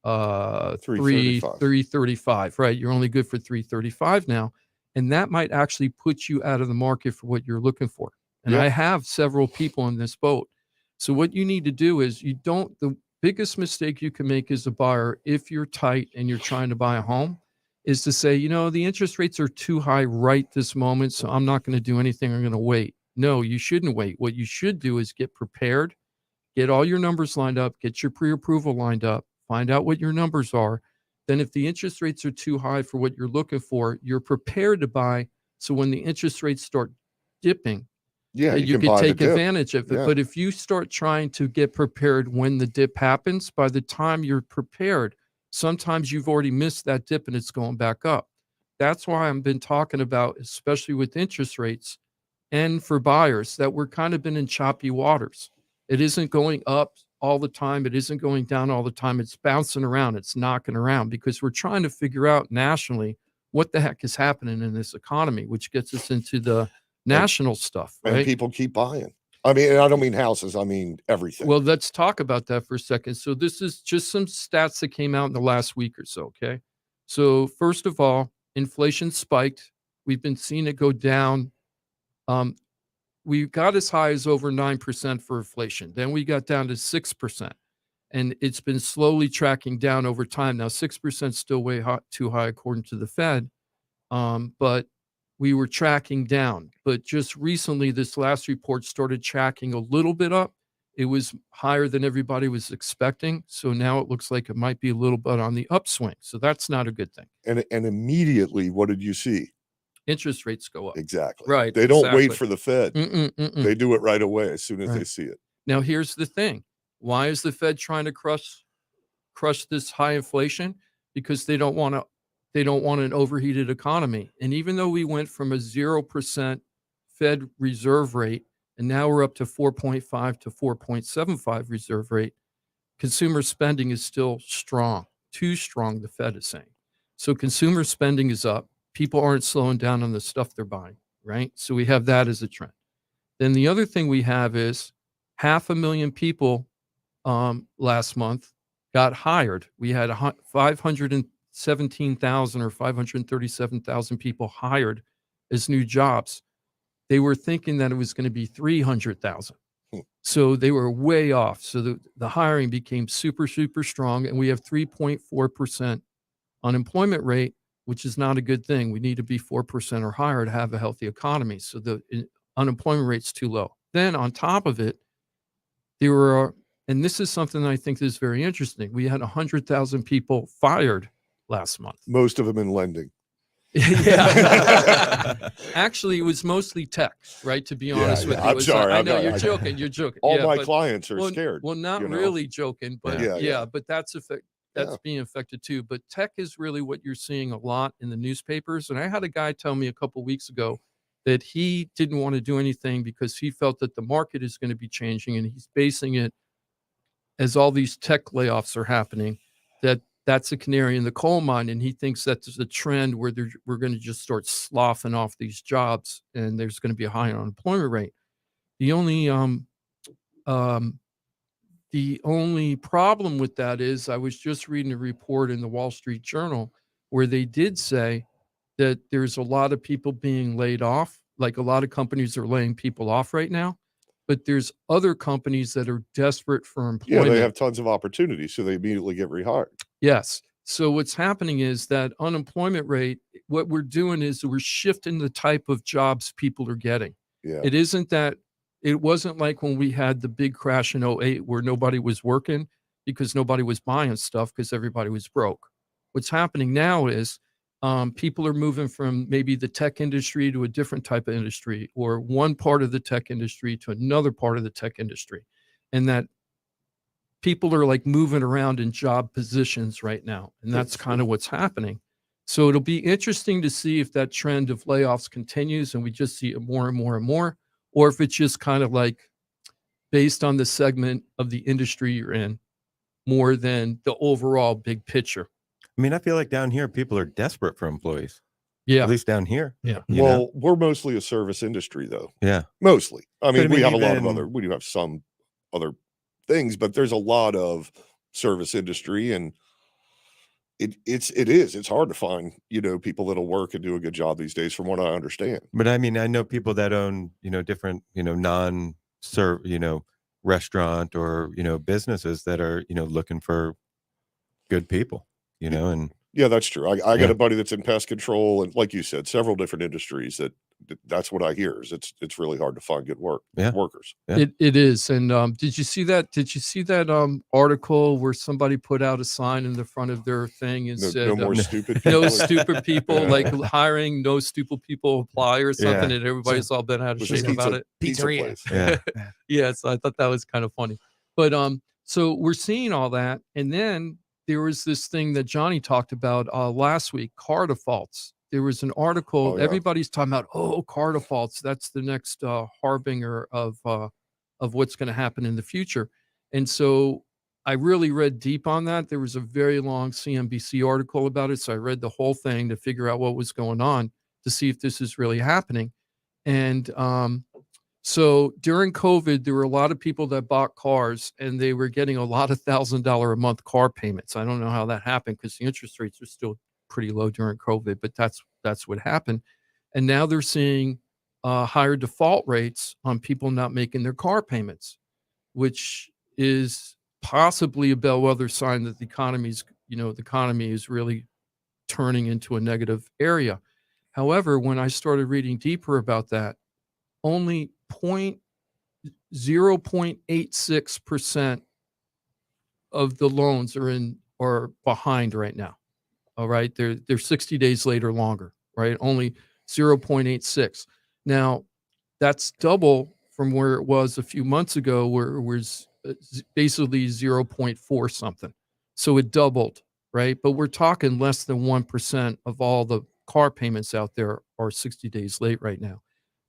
335, right? You're only good for 335 now, and that might actually put you out of the market for what you're looking for. And I have several people in this boat. So what you need to do is the biggest mistake you can make as a buyer, if you're tight and you're trying to buy a home, is to say, the interest rates are too high right this moment, so I'm not going to do anything. I'm going to wait. No, you shouldn't wait. What you should do is get prepared, get all your numbers lined up, get your pre-approval lined up, find out what your numbers are. Then if the interest rates are too high for what you're looking for, you're prepared to buy. So when the interest rates start dipping, you can take advantage of it. But if you start trying to get prepared when the dip happens, by the time you're prepared, sometimes you've already missed that dip and it's going back up. That's why I've been talking about, especially with interest rates and for buyers, that we're kind of been in choppy waters. It isn't going up all the time. It isn't going down all the time. It's bouncing around. It's knocking around, because we're trying to figure out nationally what the heck is happening in this economy, which gets us into the national stuff, right? And people keep buying. I mean, I don't mean houses, I mean everything. Well, let's talk about that for a second. So this is just some stats that came out in the last week or so, okay? So first of all, inflation spiked. We've been seeing it go down. We got as high as over 9% for inflation. Then we got down to 6%. And it's been slowly tracking down over time. Now, 6% is still way too high according to the Fed. But we were tracking down. But just recently, this last report started tracking a little bit up. It was higher than everybody was expecting. So now it looks like it might be a little bit on the upswing. So that's not a good thing. And immediately, what did you see? Interest rates go up. Exactly. Right. They don't wait for the Fed. They do it right away as soon as they see it. Now, here's the thing. Why is the Fed trying to crush this high inflation? Because they don't want an overheated economy. And even though we went from a 0% Fed reserve rate, and now we're up to 4.5 to 4.75 reserve rate, consumer spending is still strong, too strong, the Fed is saying. So consumer spending is up. People aren't slowing down on the stuff they're buying, right? So we have that as a trend. Then the other thing we have is 500,000 people last month got hired. We had 517,000 or 537,000 people hired as new jobs. They were thinking that it was going to be 300,000. So they were way off. So the hiring became super, super strong. And we have 3.4% unemployment rate, which is not a good thing. We need to be 4% or higher to have a healthy economy. So the unemployment rate's too low. Then on top of it, there were, and this is something that I think is very interesting. We had 100,000 people fired last month. Most of them in lending. Yeah. Actually, it was mostly tech, right? To be honest with you. I'm sorry. I know you're joking. You're joking. All my clients are scared. Well, not really joking, but but that's being affected too. But tech is really what you're seeing a lot in the newspapers. And I had a guy tell me a couple of weeks ago that he didn't want to do anything because he felt that the market is going to be changing, and he's basing it as all these tech layoffs are happening, that's a canary in the coal mine, and he thinks that there's a trend where we're going to just start sloughing off these jobs, and there's going to be a high unemployment rate. The only problem with that is I was just reading a report in the Wall Street Journal where they did say that there's a lot of people being laid off. Like a lot of companies are laying people off right now, but there's other companies that are desperate for Yeah, employment. they have tons of opportunities, so they immediately get rehired. Yes. So what's happening is that unemployment rate, what we're doing is we're shifting the type of jobs people are getting. Yeah. It wasn't like when we had the big crash in '08 where nobody was working because nobody was buying stuff because everybody was broke. What's happening now is people are moving from maybe the tech industry to a different type of industry, or one part of the tech industry to another part of the tech industry. And that people are like moving around in job positions right now. And that's kind of what's happening. So it'll be interesting to see if that trend of layoffs continues and we just see it more and more and more, or if it's just kind of like based on the segment of the industry you're in more than the overall big picture. I mean, I feel like down here, people are desperate for employees. Yeah. At least down here. Yeah. Well, we're mostly a service industry, though. Yeah. Mostly. I mean, we have a lot of even- other, we do have some other things, but there's a lot of service industry, and it's hard to find, people that'll work and do a good job these days, from what I understand. But I mean, I know people that own, different, restaurant or, businesses that are, looking for good people, and Yeah, that's true. I got Yeah. a buddy that's in pest control, and like you said, several different industries that's what I hear is it's really hard to find good workers. Yeah. It is. And did you see that article where somebody put out a sign in the front of their thing and No, said no more stupid no people. stupid people, Yeah. like hiring no stupid people apply or something, Yeah. and everybody's all bent out of Was a shape about it. pizza Pizzeria. place. Yeah. Yeah, so I thought that was kind of funny. But so we're seeing all that, and then there was this thing that Johnny talked about last week, car defaults. There was an article, Oh, yeah. everybody's talking about, car defaults, that's the next harbinger of what's going to happen in the future. And so I really read deep on that. There was a very long CNBC article about it, so I read the whole thing to figure out what was going on, to see if this is really happening. And so during COVID, there were a lot of people that bought cars and they were getting a lot of $1,000 a month car payments. I don't know how that happened because the interest rates are still pretty low during COVID, but that's what happened. And now they're seeing higher default rates on people not making their car payments, which is possibly a bellwether sign that the economy is really turning into a negative area. However, when I started reading deeper about that, only 0.86% of the loans are behind right now. All right. They're 60 days late or longer, right? Only 0.86. Now, that's double from where it was a few months ago, where it was basically 0.4 something. So it doubled, right? But we're talking less than 1% of all the car payments out there are 60 days late right now.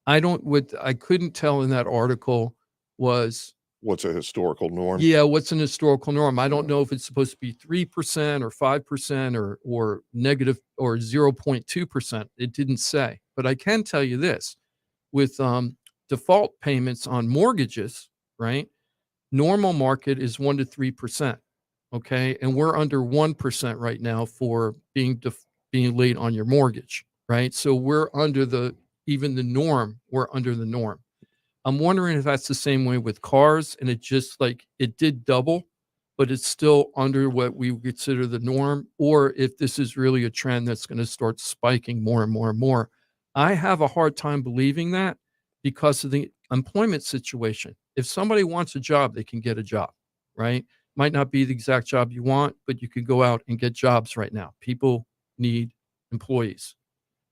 What I couldn't tell in that article was What's a historical norm? what's an historical norm. I don't know if it's supposed to be 3% or 5% or negative or 0.2%. It didn't say. But I can tell you this, with default payments on mortgages, right? Normal market is 1 to 3%. Okay. And we're under 1% right now for being late on your mortgage, right? So we're under even the norm. We're under the norm. I'm wondering if that's the same way with cars, and it just it did double, but it's still under what we would consider the norm, or if this is really a trend that's going to start spiking more and more and more. I have a hard time believing that because of the employment situation. If somebody wants a job, they can get a job, right? Might not be the exact job you want, but you can go out and get jobs right now. People need employees,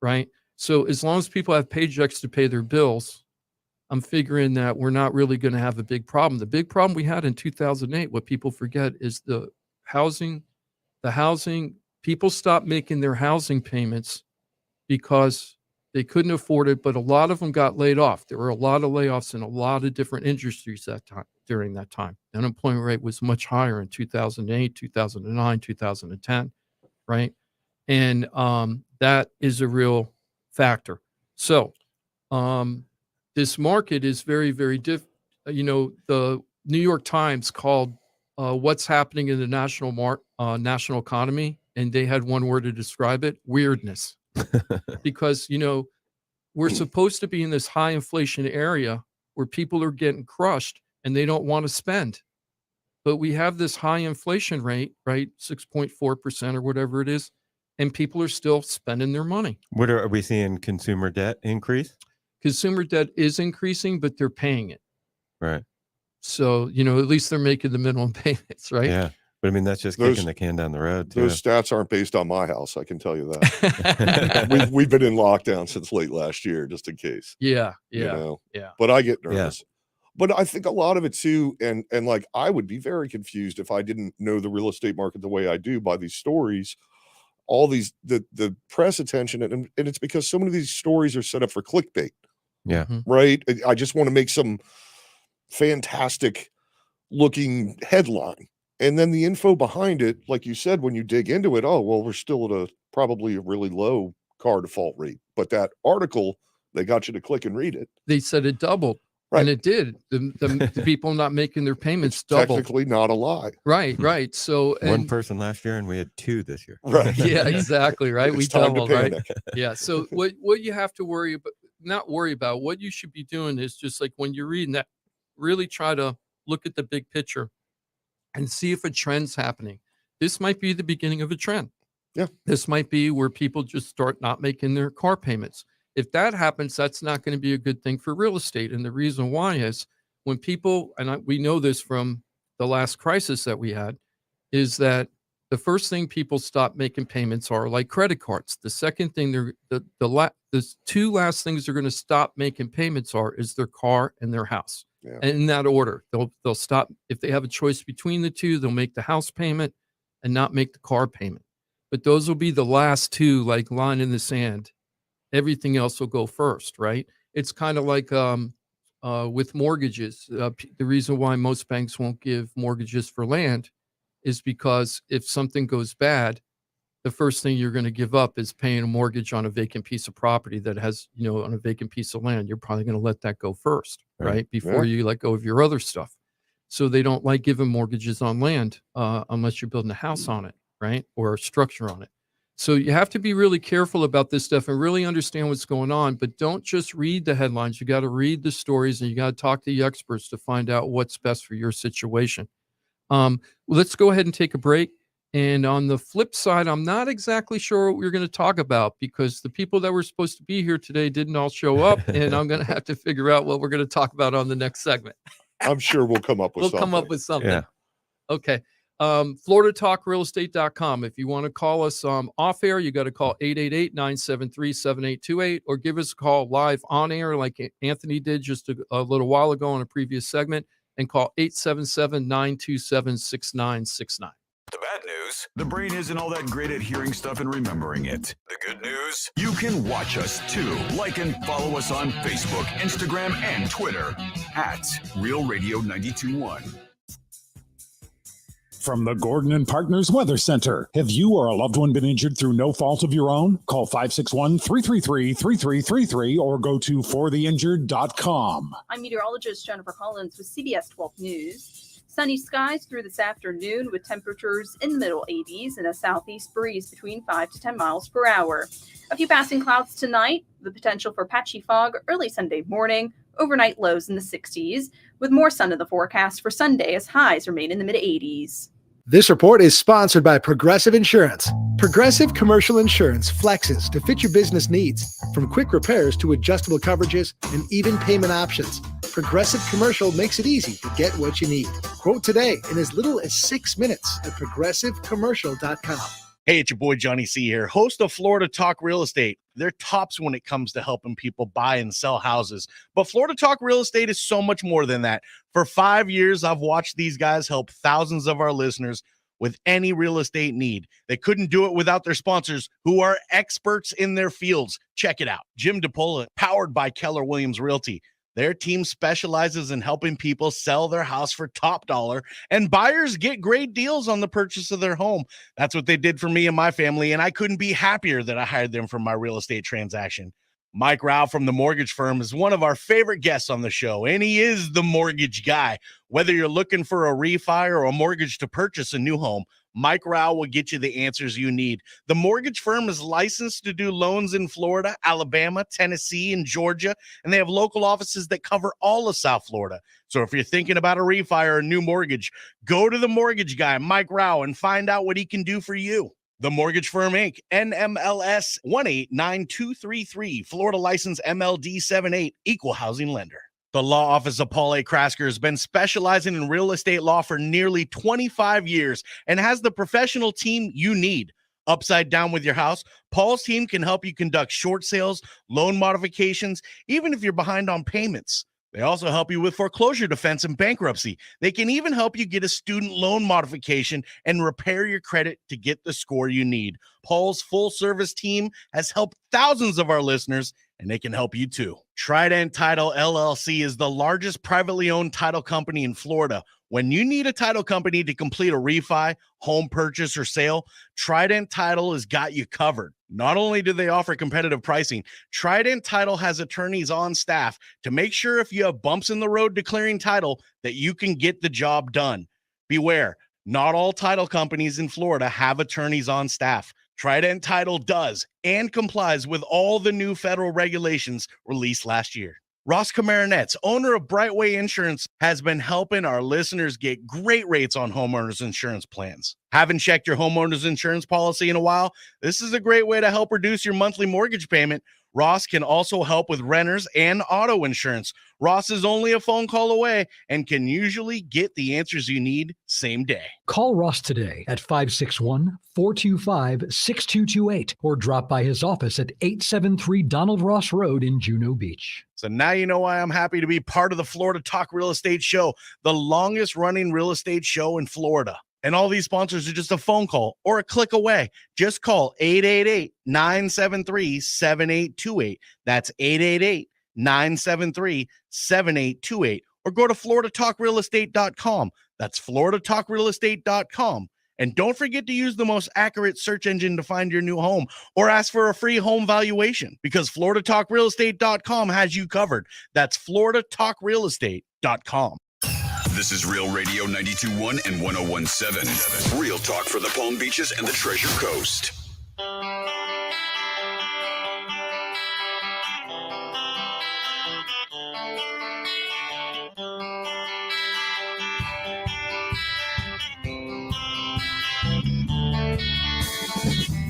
right? So as long as people have paychecks to pay their bills, I'm figuring that we're not really going to have a big problem. The big problem we had in 2008, what people forget, is the housing. People stopped making their housing payments because they couldn't afford it, but a lot of them got laid off. There were a lot of layoffs in a lot of different industries during that time. The unemployment rate was much higher in 2008, 2009, 2010, right? And that is a real factor. So this market is very, very different. The New York Times called what's happening in the national economy, and they had one word to describe it: weirdness. because, we're supposed to be in this high inflation area where people are getting crushed and they don't want to spend. But we have this high inflation rate, right? 6.4% or whatever it is. And people are still spending their money. What are we seeing? Consumer debt increase? Consumer debt is increasing, but they're paying it. Right. So, at least they're making the minimum payments, right? Yeah. But I mean, that's just kicking the can down the road, too. Those stats aren't based on my house. I can tell you that. we've been in lockdown since late last year, just in case. Yeah. But I get nervous. Yeah. But I think a lot of it too, and like I would be very confused if I didn't know the real estate market the way I do by these stories, all these the press attention, and it's because so many of these stories are set up for clickbait. Yeah. Right. I just want to make some fantastic looking headline. And then the info behind it, like you said, when you dig into it, oh, well, we're still at probably a really low car default rate. But that article, they got you to click and read it. They said it doubled. Right. And it did. The people not making their payments doubled. Technically not a lie. Right. So one person last year and we had 2 this year. Right. Yeah, exactly. Right. It's we time doubled, to right? panic. Yeah. So what you have to worry about, not worry about, what you should be doing is just like when you're reading that, really try to look at the big picture and see if a trend's happening. This might be the beginning of a trend. Yeah. This might be where people just start not making their car payments. If that happens, that's not going to be a good thing for real estate. And the reason why is when people, and we know this from the last crisis that we had, is that the first thing people stop making payments are like credit cards. The second thing the 2 last things they're going to stop making payments is their car and their house. Yeah. And in that order, they'll stop. If they have a choice between the 2, they'll make the house payment and not make the car payment. But those will be the last 2, like line in the sand. Everything else will go first, right? It's kind of like with mortgages. The reason why most banks won't give mortgages for land is because if something goes bad, the first thing you're going to give up is paying a mortgage on a vacant piece of property that has, on a vacant piece of land. You're probably going to let that go first, right? Before you let go of your other stuff. So they don't like giving mortgages on land unless you're building a house on it, right? Or a structure on it. So you have to be really careful about this stuff and really understand what's going on, but don't just read the headlines. You got to read the stories and you got to talk to the experts to find out what's best for your situation. Let's go ahead and take a break. And on the flip side, I'm not exactly sure what we're going to talk about because the people that were supposed to be here today didn't all show up, and I'm going to have to figure out what we're going to talk about on the next segment. I'm sure we'll come up with something. We'll come up with something. Yeah. Okay. FloridaTalkRealEstate.com. If you want to call us off air, you got to call 888-973-7828 or give us a call live on air like Anthony did just a little while ago in a previous segment and call 877-927-6969. The bad news, the brain isn't all that great at hearing stuff and remembering it. The good news, you can watch us too. Like and follow us on Facebook, Instagram, and Twitter at Real Radio 92.1. From the Gordon and Partners Weather Center. Have you or a loved one been injured through no fault of your own? Call 561-333-3333 or go to fortheinjured.com. I'm meteorologist Jennifer Collins with CBS 12 News. Sunny skies through this afternoon with temperatures in the middle 80s and a southeast breeze between 5 to 10 miles per hour. A few passing clouds tonight, the potential for patchy fog early Sunday morning, overnight lows in the 60s, with more sun in the forecast for Sunday as highs remain in the mid 80s. This report is sponsored by Progressive Insurance. Progressive Commercial Insurance flexes to fit your business needs, from quick repairs to adjustable coverages and even payment options. Progressive Commercial makes it easy to get what you need. Quote today in as little as 6 minutes at progressivecommercial.com. Hey, it's your boy Johnny C here, host of Florida Talk Real Estate. They're tops when it comes to helping people buy and sell houses. But Florida Talk Real Estate is so much more than that. For 5 years, I've watched these guys help thousands of our listeners with any real estate need. They couldn't do it without their sponsors, who are experts in their fields. Check it out. Jim DePola, powered by Keller Williams Realty. Their team specializes in helping people sell their house for top dollar, and buyers get great deals on the purchase of their home. That's what they did for me and my family, and I couldn't be happier that I hired them for my real estate transaction. Mike Rauch from the mortgage firm is one of our favorite guests on the show, and he is the mortgage guy. Whether you're looking for a refi or a mortgage to purchase a new home, Mike Rauch will get you the answers you need. The mortgage firm is licensed to do loans in Florida, Alabama, Tennessee, and Georgia, and they have local offices that cover all of South Florida. So if you're thinking about a refi or a new mortgage, go to the mortgage guy, Mike Rauch, and find out what he can do for you. The Mortgage Firm, Inc., NMLS 189233, Florida license MLD 78, equal housing lender. The law office of Paul A. Krasker has been specializing in real estate law for nearly 25 years and has the professional team you need. Upside down with your house, Paul's team can help you conduct short sales, loan modifications, even if you're behind on payments. They also help you with foreclosure defense and bankruptcy. They can even help you get a student loan modification and repair your credit to get the score you need. Paul's full-service team has helped thousands of our listeners, and they can help you too. Trident Title LLC is the largest privately owned title company in Florida. When you need a title company to complete a refi, home purchase, or sale, Trident Title has got you covered. Not only do they offer competitive pricing, Trident Title has attorneys on staff to make sure if you have bumps in the road declaring title that you can get the job done. Beware, not all title companies in Florida have attorneys on staff. Trident Title does and complies with all the new federal regulations released last year. Ross Komarinetz, owner of Brightway Insurance, has been helping our listeners get great rates on homeowners insurance plans. Haven't checked your homeowners insurance policy in a while? This is a great way to help reduce your monthly mortgage payment. Ross can also help with renters and auto insurance. Ross is only a phone call away and can usually get the answers you need same day. Call Ross today at 561-425-6228 or drop by his office at 873 Donald Ross Road in Juno Beach. So now you know why I'm happy to be part of the Florida Talk Real Estate Show, the longest running real estate show in Florida. And all these sponsors are just a phone call or a click away. Just call 888-973-7828. That's 888-973-7828. Or go to floridatalkrealestate.com. That's floridatalkrealestate.com. And don't forget to use the most accurate search engine to find your new home or ask for a free home valuation because floridatalkrealestate.com has you covered. That's floridatalkrealestate.com. This is Real Radio 92.1 and 101.7. Real talk for the Palm Beaches and the Treasure Coast.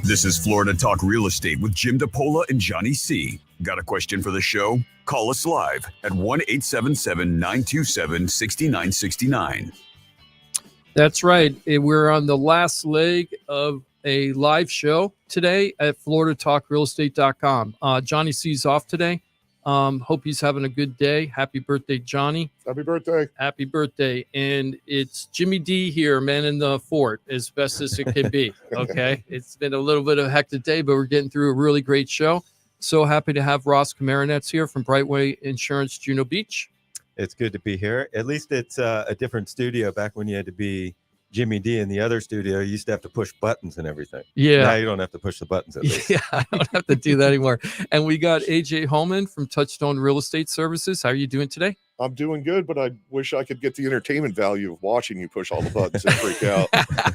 This is Florida Talk Real Estate with Jim DePola and Johnny C. Got a question for the show? Call us live at 1-877-927-6969. That's right. We're on the last leg of a live show today at floridatalkrealestate.com. Johnny C's off today. Hope he's having a good day. Happy birthday, Johnny. Happy birthday. Happy birthday. And it's Jimmy D here, man in the fort, as best as it can be. Okay. It's been a little bit of a hectic day, but we're getting through a really great show. So happy to have Ross Komarinetz here from Brightway Insurance, Juno Beach. It's good to be here. At least it's a different studio. Back when you had to be Jimmy D in the other studio, you used to have to push buttons and everything. Yeah. Now you don't have to push the buttons at least. Yeah, I don't have to do that anymore. And we got AJ Hollman from Touchstone Real Estate Services. How are you doing today? I'm doing good, but I wish I could get the entertainment value of watching you push all the buttons and freak out.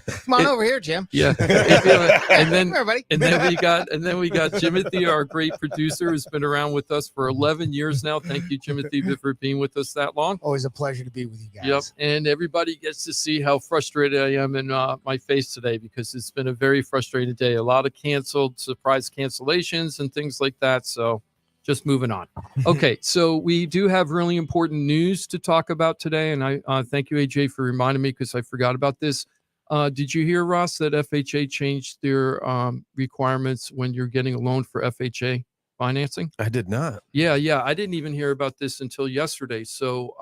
Come on over here, Jim. Yeah. And then everybody. and then we got Jimothy, our great producer, who's been around with us for 11 years now. Thank you, Jimothy, for being with us that long. Always a pleasure to be with you guys. Yep. And everybody gets to see how frustrated I am in my face today because it's been a very frustrating day. A lot of canceled surprise cancellations and things like that. So just moving on. Okay, so we do have really important news to talk about today, and I thank you, AJ, for reminding me because I forgot about this. Did you hear, Ross, that FHA changed their requirements when you're getting a loan for FHA financing? I did not. Yeah, I didn't even hear about this until yesterday. So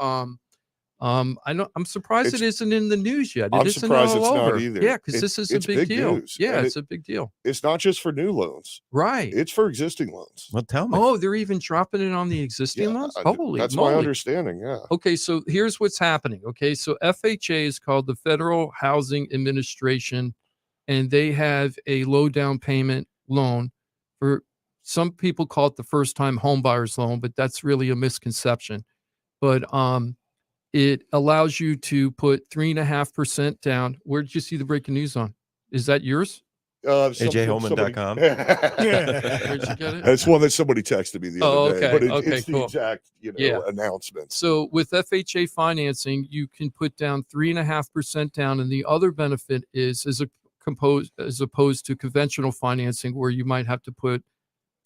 I'm surprised it isn't in the news yet. I'm surprised it's not either. Yeah, because this is a big deal. News. Yeah, And it's a big deal. It's not just for new loans. Right. It's for existing loans. Well, tell me. Oh, they're even dropping it on the existing loans? Holy That's moly. my understanding, yeah. Okay, so here's what's happening. Okay, so FHA is called the Federal Housing Administration, and they have a low down payment loan for some people call it the first time home buyer's loan, but that's really a misconception. But it allows you to put 3.5% down. Where did you see the breaking news on? Is that yours? AJHollman.com. Where'd you get it? That's one that somebody texted me the other day. But it's the cool. exact announcement. So with FHA financing, you can put down 3.5% down, and the other benefit is as opposed to conventional financing, where you might have to put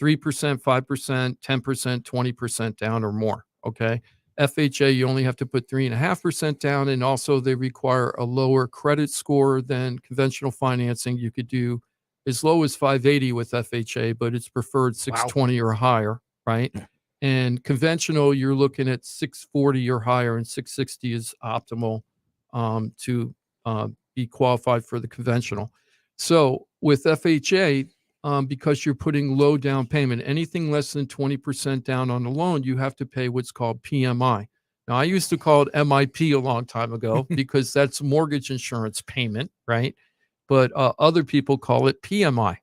3%, 5%, 10%, 20% down or more. Okay. FHA, you only have to put 3.5% down, and also they require a lower credit score than conventional financing. You could do as low as 580 with FHA, but it's preferred 620 or higher, right? And conventional, you're looking at 640 or higher, and 660 is optimal to be qualified for the conventional. So with FHA, because you're putting low down payment, anything less than 20% down on the loan, you have to pay what's called PMI. Now, I used to call it MIP a long time ago because that's mortgage insurance payment, right? But other people call it PMI.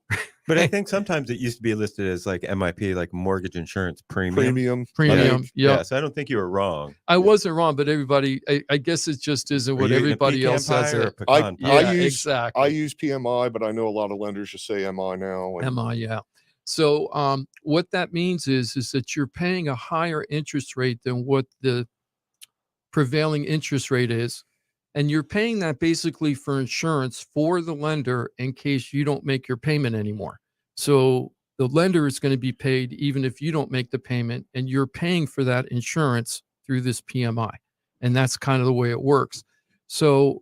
But I think sometimes it used to be listed as like MIP, like mortgage insurance premium. Yeah. So I don't think you were wrong. I wasn't wrong, but everybody, I guess it just isn't what everybody else says. I use PMI, but I know a lot of lenders just say MI now. MI, yeah. So what that means is that you're paying a higher interest rate than what the prevailing interest rate is. And you're paying that basically for insurance for the lender in case you don't make your payment anymore. So the lender is going to be paid even if you don't make the payment, and you're paying for that insurance through this PMI. And that's kind of the way it works. So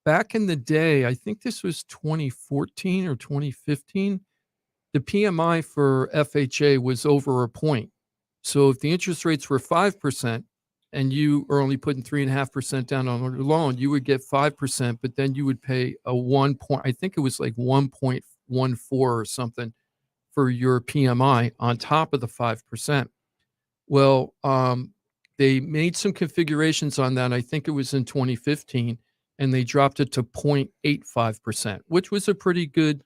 back in the day, I think this was 2014 or 2015, the PMI for FHA was over a point. So if the interest rates were 5%, and you are only putting 3.5% down on your loan, you would get 5%, but then you would pay a 1.14 or something for your PMI on top of the 5%. Well, they made some configurations on that. I think it was in 2015, and they dropped it to 0.85%, which was a pretty good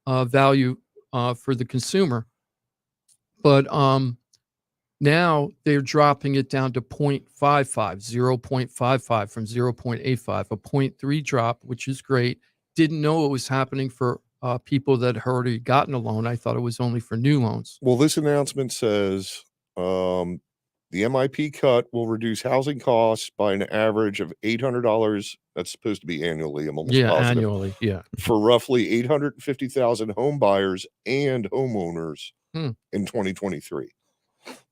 value for the consumer. But now they're dropping it down to 0.55 from 0.85, a 0.3 drop, which is great. Didn't know it was happening for people that had already gotten a loan. I thought it was only for new loans. Well, this announcement says the MIP cut will reduce housing costs by an average of $800. That's supposed to be annually. I'm almost positive. Annually, yeah. For roughly 850,000 home buyers and homeowners in 2023.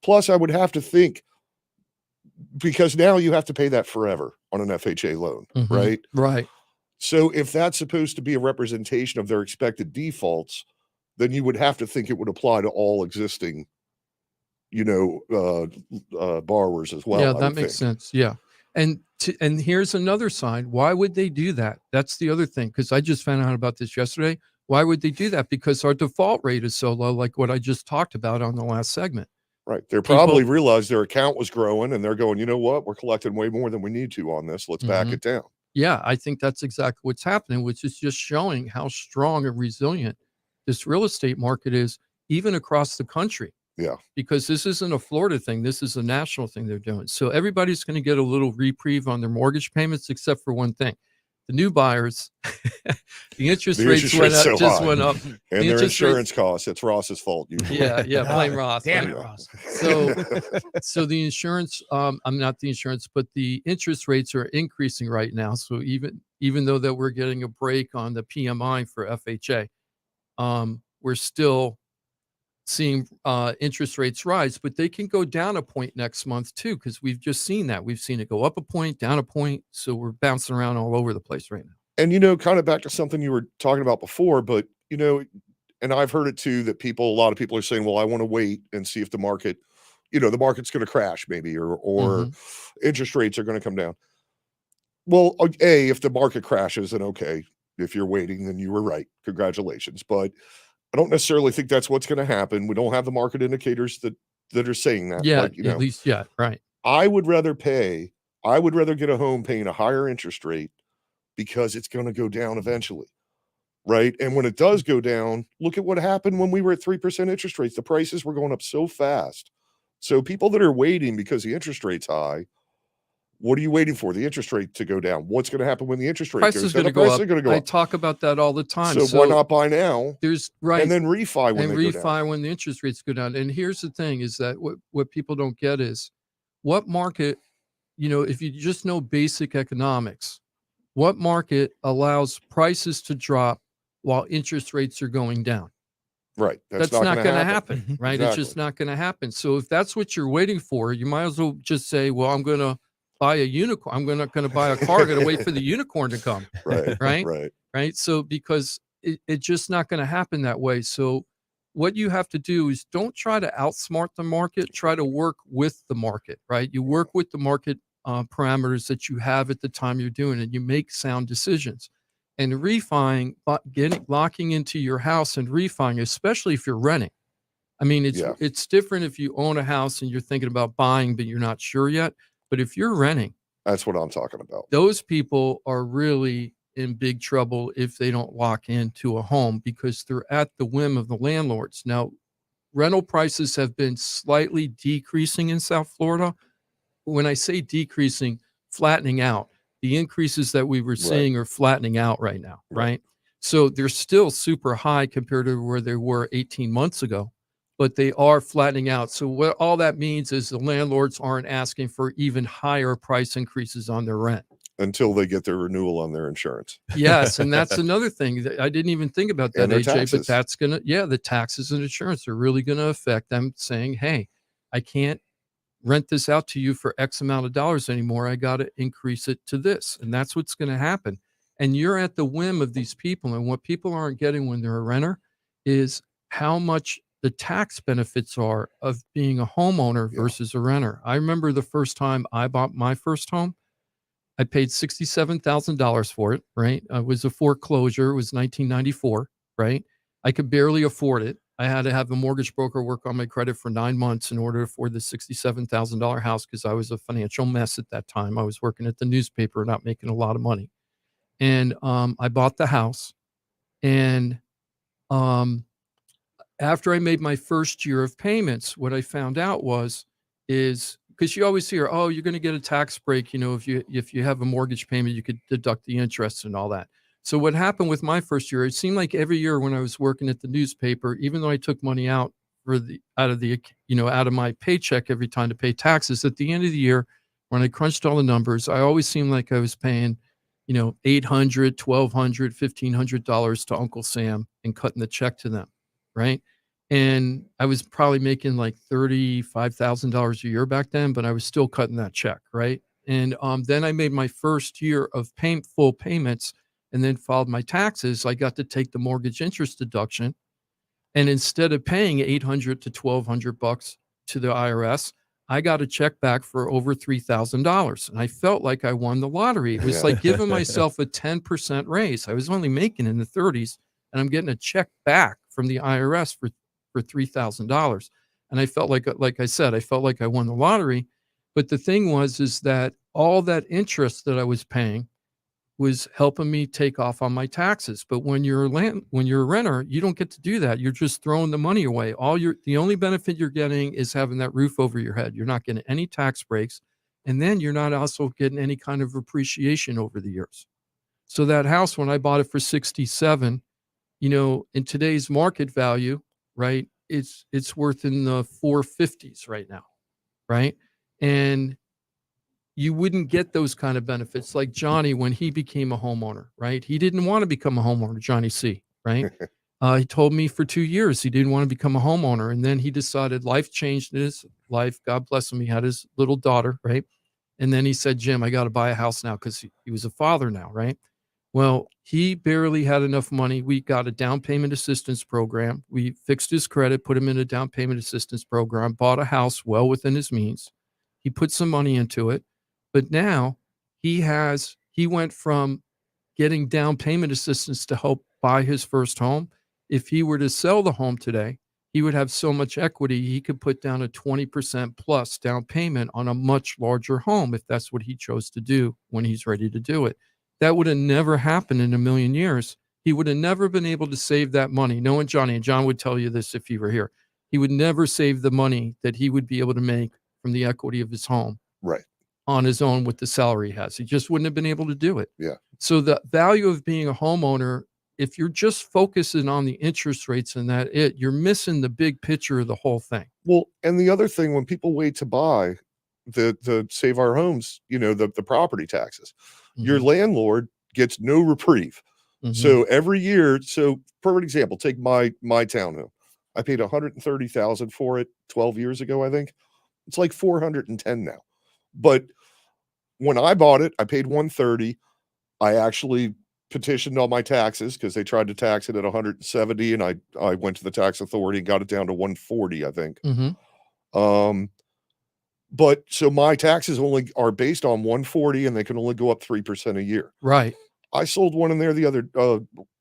Plus, I would have to think, because now you have to pay that forever on an FHA loan, right? Right. So if that's supposed to be a representation of their expected defaults, then you would have to think it would apply to all existing, borrowers as well. Yeah, that makes sense. Yeah. And here's another sign. Why would they do that? That's the other thing, because I just found out about this yesterday. Why would they do that? Because our default rate is so low, like what I just talked about on the last segment. Right. They probably realized their account was growing, and they're going, you know what? We're collecting way more than we need to on this. Let's back it down. Yeah, I think that's exactly what's happening, which is just showing how strong and resilient this real estate market is, even across the country. Yeah. Because this isn't a Florida thing. This is a national thing they're doing. So everybody's going to get a little reprieve on their mortgage payments, except for one thing. The new buyers, the interest rates went up, just went up. And their insurance costs, it's Ross's fault. Yeah, blame Ross. Damn it, Ross. So the insurance, I'm not the insurance, but the interest rates are increasing right now. So even though that we're getting a break on the PMI for FHA, we're still seeing interest rates rise, but they can go down a point next month too, because we've just seen that. We've seen it go up a point, down a point. So we're bouncing around all over the place right now. And, kind of back to something you were talking about before, but, and I've heard it too, that a lot of people are saying, well, I want to wait and see if the market, the market's going to crash maybe, or interest rates are going to come down. Well, if the market crashes, then okay. If you're waiting, then you were right. Congratulations. But I don't necessarily think that's what's going to happen. We don't have the market indicators that are saying that. Yeah, at least, yeah, right. I would rather get a home paying a higher interest rate because it's going to go down eventually. right? And when it does go down, look at what happened when we were at 3% interest rates. The prices were going up so fast. So people that are waiting because the interest rate's high, what are you waiting for? The interest rate to go down. What's going to happen when the interest rate Price goes is down? going to The go price up. is going to go I up. talk about that all the time. So why not buy now? There's right. And then refi when and they go down. refi when the interest rates go down. And here's the thing is that what people don't get is what market, if you just know basic economics, what market allows prices to drop while interest rates are going down? Right. That's not going to happen. Right. Exactly. It's just not going to happen. So if that's what you're waiting for, you might as well just say, well, I'm going to buy a unicorn. I'm not going to buy a car. I'm going to wait for the unicorn to come. Right. Right. Right. Right. So because it's just not going to happen that way. So what you have to do is don't try to outsmart the market. Try to work with the market. Right. You work with the market parameters that you have at the time you're doing it. You make sound decisions. And refining, locking into your house and refining, especially if you're renting. I mean, it's different if you own a house and you're thinking about buying, but you're not sure yet. But if you're renting, that's what I'm talking about. Those people are really in big trouble if they don't lock into a home because they're at the whim of the landlords. Now, rental prices have been slightly decreasing in South Florida. When I say decreasing, flattening out. The increases that we were seeing are flattening out right now, right? So they're still super high compared to where they were 18 months ago, but they are flattening out. So what all that means is the landlords aren't asking for even higher price increases on their rent. Until they get their renewal on their insurance. Yes, and that's another thing that I didn't even think about that, AJ, taxes. but that's the taxes and insurance are really going to affect them saying, hey, I can't rent this out to you for X amount of dollars anymore. I got to increase it to this. And that's what's going to happen. And you're at the whim of these people. And what people aren't getting when they're a renter is how much the tax benefits are of being a homeowner versus a renter. I remember the first time I bought my first home, I paid $67,000 for it, right? It was a foreclosure. It was 1994, right? I could barely afford it. I had to have a mortgage broker work on my credit for 9 months in order to afford the $67,000 house because I was a financial mess at that time. I was working at the newspaper, not making a lot of money. And I bought the house. And after I made my first year of payments, what I found out is because you always hear, oh, you're going to get a tax break. If you have a mortgage payment, you could deduct the interest and all that. So what happened with my first year, it seemed like every year when I was working at the newspaper, even though I took money out out of my paycheck every time to pay taxes, at the end of the year, when I crunched all the numbers, I always seemed like I was paying, $800, $1,200, $1,500 to Uncle Sam and cutting the check to them, right? And I was probably making like $35,000 a year back then, but I was still cutting that check, right? And then I made my first year of full payments and then filed my taxes. I got to take the mortgage interest deduction. And instead of paying $800 to $1,200 to the IRS, I got a check back for over $3,000. And I felt like I won the lottery. It was like giving myself a 10% raise. I was only making in the 30s and I'm getting a check back from the IRS for $3,000. And I felt like I said, I felt like I won the lottery. But the thing is that all that interest that I was paying was helping me take off on my taxes. But when you're a renter, you don't get to do that. You're just throwing the money away. The only benefit you're getting is having that roof over your head. You're not getting any tax breaks. And then you're not also getting any kind of appreciation over the years. So that house, when I bought it for 67, in today's market value, right, it's worth in the 450s right now, right? And you wouldn't get those kind of benefits like Johnny when he became a homeowner, right? He didn't want to become a homeowner, Johnny C, right? He told me for 2 years he didn't want to become a homeowner. And then he decided life changed in his life. God bless him. He had his little daughter, right? And then he said, Jim, I got to buy a house now because he was a father now, right? Well, he barely had enough money. We got a down payment assistance program. We fixed his credit, put him in a down payment assistance program, bought a house well within his means. He put some money into it. But now he went from getting down payment assistance to help buy his first home. If he were to sell the home today, he would have so much equity, he could put down a 20% plus down payment on a much larger home if that's what he chose to do when he's ready to do it. That would have never happened in a million years he would have never been able to save that money. Knowing Johnny, and John would tell you this if he were here, he would never save the money that he would be able to make from the equity of his home Right. on his own with the salary he has. He just wouldn't have been able to do it. Yeah. So the value of being a homeowner, if you're just focusing on the interest rates and you're missing the big picture of the whole thing. Well, and the other thing, when people wait to buy the save our homes, the property taxes, your landlord gets no reprieve. So every year, for example, take my townhome. I paid $130,000 for it 12 years ago, I think. It's like $410 now. But when I bought it, I paid $130. I actually petitioned all my taxes because they tried to tax it at $170, and I went to the tax authority and got it down to $140, I think. But so my taxes only are based on $140, and they can only go up 3% a year. Right. I sold one in there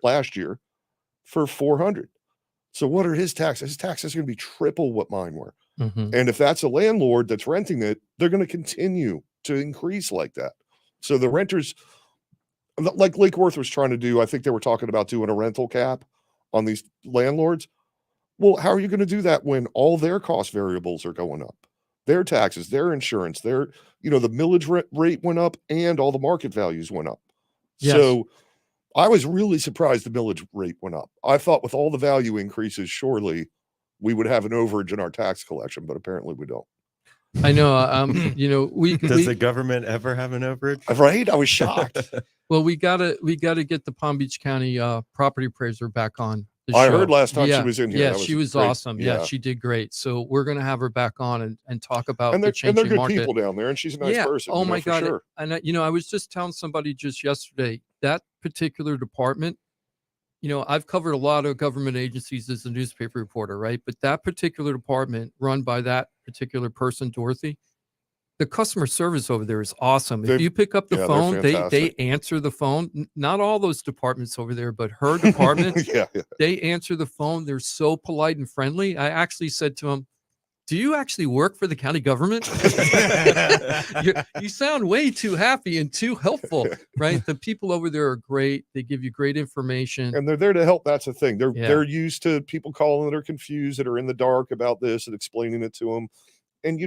last year for $400. So what are his taxes? His taxes are going to be triple what mine were. And if that's a landlord that's renting it, they're going to continue to increase like that. So the renters, like Lake Worth was trying to do, I think they were talking about doing a rental cap on these landlords. Well, how are you going to do that when all their cost variables are going up? Their taxes, their insurance, the millage rate went up, and all the market values went up. Yes. So I was really surprised the millage rate went up. I thought with all the value increases, surely we would have an overage in our tax collection, but apparently we don't. I know. Does the government ever have an overage? Right? I was shocked. Well, we gotta get the Palm Beach County property appraiser back on the I show. heard last time she was in here. Yeah, That she was great. awesome. Yeah, she did great. So we're gonna have her back on and talk about And the they're changing good market. people down there, and she's a nice person. Oh my for God. sure. And I was just telling somebody just yesterday, that particular department, I've covered a lot of government agencies as a newspaper reporter, right? But that particular department run by that particular person, Dorothy, the customer service over there is awesome. If you pick up the phone, they answer the phone. Not all those departments over there, but her department, they answer the phone. They're so polite and friendly. I actually said to him, do you actually work for the county government? You sound way too happy and too helpful, right? The people over there are great. They give you great information. And they're there to help. That's the thing. They're used to people calling that are confused, that are in the dark about this, and explaining it to them. And,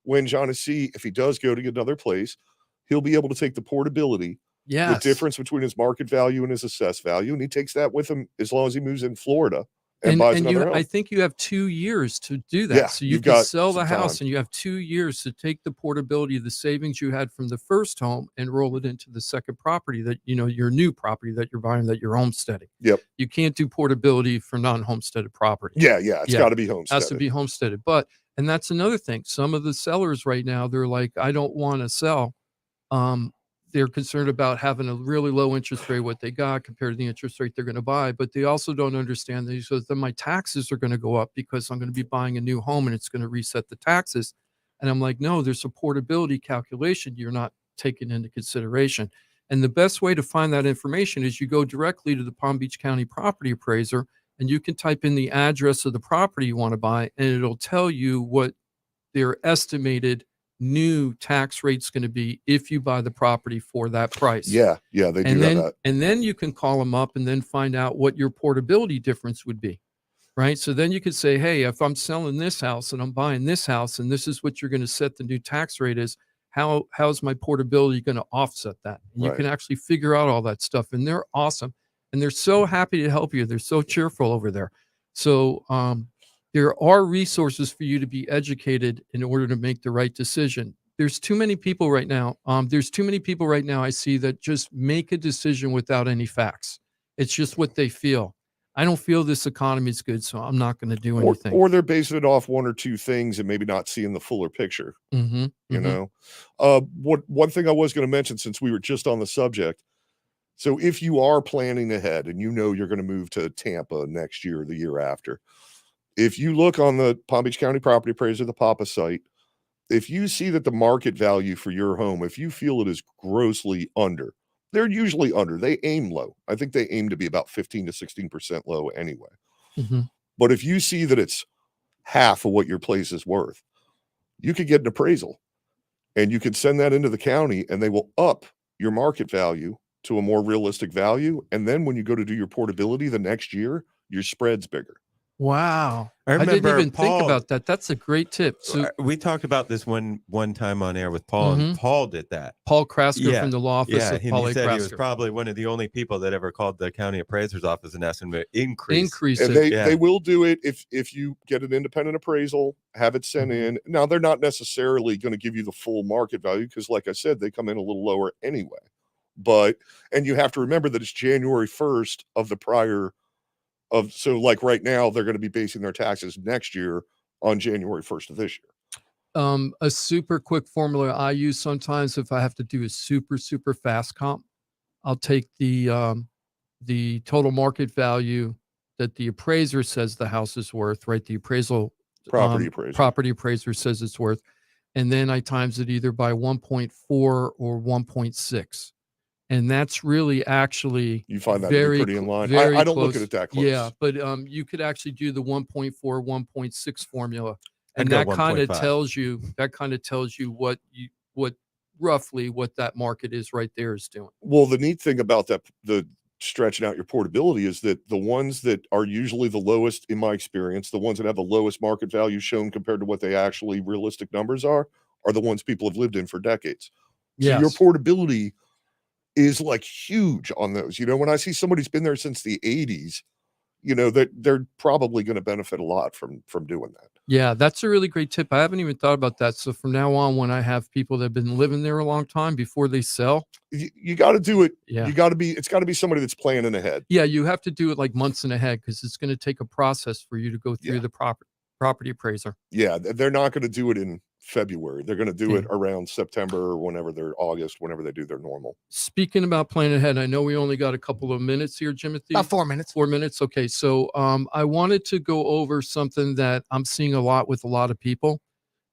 when John if he does go to another place, he'll be able to take the portability, the difference between his market value and his assessed value, and he takes that with him as long as he moves in Florida and buys another home. I think you have 2 years to do that. Yeah, so you can sell the house and you have 2 years to take the portability of the savings you had from the first home and roll it into the second property that, your new property that you're buying, that you're homesteading. Yep. You can't do portability for non-homesteaded property. Yeah. It's got to be homesteaded. Has to be homesteaded. And that's another thing. Some of the sellers right now, they're like, I don't want to sell. They're concerned about having a really low interest rate, what they got compared to the interest rate they're going to buy. But they also don't understand that. So then my taxes are going to go up because I'm going to be buying a new home and it's going to reset the taxes. And I'm like, no, there's a portability calculation you're not taking into consideration. And the best way to find that information is you go directly to the Palm Beach County property appraiser, and you can type in the address of the property you want to buy, and it'll tell you what their estimated new tax rate's going to be if you buy the property for that price. Yeah, they do have that. And then you can call them up and then find out what your portability difference would be, right? So then you could say, hey, if I'm selling this house and I'm buying this house, and this is what you're going to set the new tax rate is, how's my portability going to offset that? And you can actually figure out all that stuff, and they're awesome. And they're so happy to help you. They're so cheerful over there. So there are resources for you to be educated in order to make the right decision. There's too many people right now. I see that just make a decision without any facts. It's just what they feel. I don't feel this economy is good, so I'm not going to do anything. Or they're basing it off one or two things and maybe not seeing the fuller picture. You know, one thing I was going to mention, since we were just on the subject. So if you are planning ahead and you're going to move to Tampa next year or the year after, if you look on the Palm Beach County Property Appraiser, the PAPA site, if you see that the market value for your home, if you feel it is grossly under, they're usually under. They aim low. I think they aim to be about 15 to 16% low anyway. But if you see that it's half of what your place is worth, you could get an appraisal and you could send that into the county and they will up your market value to a more realistic value. And then when you go to do your portability the next year, your spread's bigger. Wow. I didn't remember even think Paul- about that. That's a great tip. So we talked about this one time on air with Paul, and Paul did that. Paul Krasker from the law office Yeah, of and Paul he said he was Krasker. probably one of the only people that ever called the county appraiser's office and asked him to increase And they will do it if you get an independent appraisal, have it sent in. Now, they're not necessarily going to give you the full market value because, like I said, they come in a little lower anyway. And you have to remember that it's January 1st of the prior of, so like right now, they're going to be basing their taxes next year on January 1st of this year. A super quick formula I use sometimes if I have to do a super fast comp, I'll take the total market value that the appraiser says the house is worth, right? The property appraiser says it's worth, and then I times it either by 1.4 or 1.6. And that's really actually you find that to be pretty in line. I don't look at it that close. Yeah, but you could actually do the 1.4, 1.6 formula, and I'd that go kind of 1.5. tells you what roughly what that market is right there is doing. Well, the neat thing about that, the stretching out your portability, is that the ones that are usually the lowest, in my experience, the ones that have the lowest market value shown compared to what they actually realistic numbers are the ones people have lived in for decades. So your portability is like huge on those. When I see somebody's been there since the 80s, that they're probably going to benefit a lot from doing that. Yeah, that's a really great tip. I haven't even thought about that. So from now on, when I have people that have been living there a long time before they sell, you got to do it. Yeah. It's got to be somebody that's planning ahead. Yeah, you have to do it like months in ahead because it's going to take a process for you to go through the property appraiser. Yeah, they're not going to do it in February. They're going to do it around September or whenever whenever they do their normal. Speaking about planning ahead, I know we only got a couple of minutes here, Jimothy. About 4 minutes. 4 minutes. Okay. So I wanted to go over something that I'm seeing a lot with a lot of people.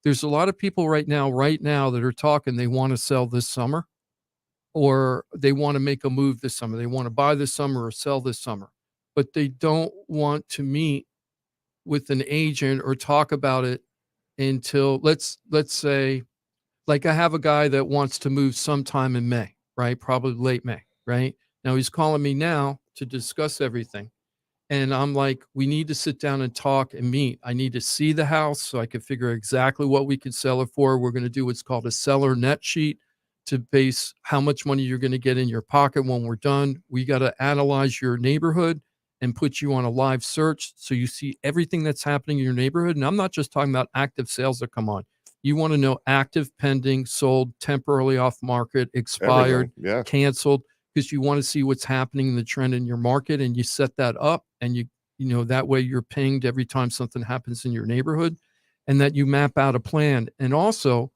There's a lot of people right now that are talking, they want to sell this summer, or they want to make a move this summer. They want to buy this summer or sell this summer, but they don't want to meet with an agent or talk about it until let's say, like I have a guy that wants to move sometime in May, right? Probably late May, right? Now he's calling me now to discuss everything. And I'm like, we need to sit down and talk and meet. I need to see the house so I can figure exactly what we can sell it for. We're going to do what's called a seller net sheet to base how much money you're going to get in your pocket when we're done. We got to analyze your neighborhood and put you on a live search so you see everything that's happening in your neighborhood. And I'm not just talking about active sales that come on. You want to know active, pending, sold, temporarily off market, expired, canceled, because you want to see what's happening in the trend in your market, and you set that up, and you that way you're pinged every time something happens in your neighborhood, and that you map out a plan. And also,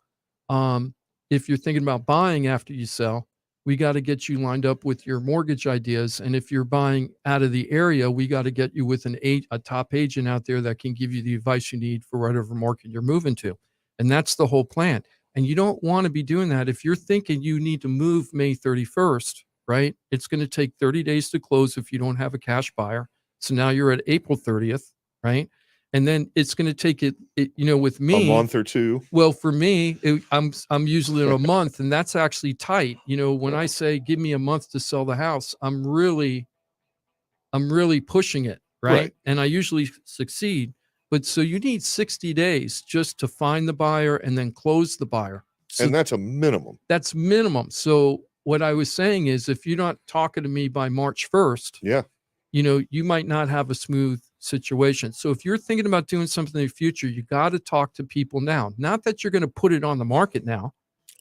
if you're thinking about buying after you sell, we got to get you lined up with your mortgage ideas. And if you're buying out of the area, we got to get you with a top agent out there that can give you the advice you need for whatever market you're moving to. And that's the whole plan. And you don't want to be doing that. If you're thinking you need to move May 31st, right? It's going to take 30 days to close if you don't have a cash buyer. So now you're at April 30th, right? And then it's going to take it, with me, a month or two. Well, for me, I'm usually in a month, and that's actually tight. When I say give me a month to sell the house, I'm really pushing it, right? And I usually succeed. But so you need 60 days just to find the buyer and then close the buyer. So and that's a minimum. That's minimum. So what I was saying is, if you're not talking to me by March 1st, you might not have a smooth situation. So if you're thinking about doing something in the future, you got to talk to people now. Not that you're going to put it on the market now.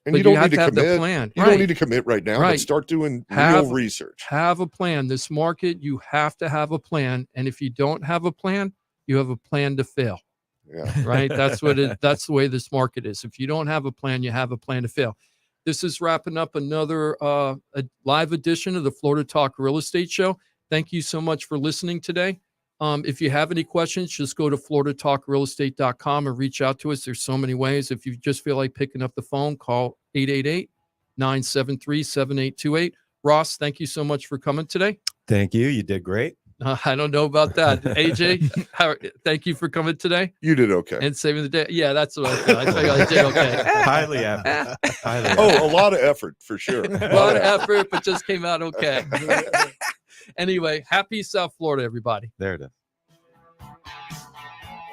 And but you don't have need to have commit. the plan. You don't need to commit right now, but start doing real research. Have a plan. This market, you have to have a plan. And if you don't have a plan, you have a plan to fail. Yeah. Right. That's the way this market is. If you don't have a plan, you have a plan to fail. This is wrapping up another a live edition of the Florida Talk Real Estate Show. Thank you so much for listening today. If you have any questions, just go to floridatalkrealestate.com and reach out to us. There's so many ways. If you just feel like picking up the phone, call 888-973-7828. Ross, thank you so much for coming today. Thank you. You did great. I don't know about that. AJ, thank you for coming today. You did okay. And saving the day. Yeah, that's what I thought. I figured I did okay. Highly effort. Oh, a lot of effort for sure. A lot of effort, but just came out okay. Anyway, happy South Florida, everybody. There it is.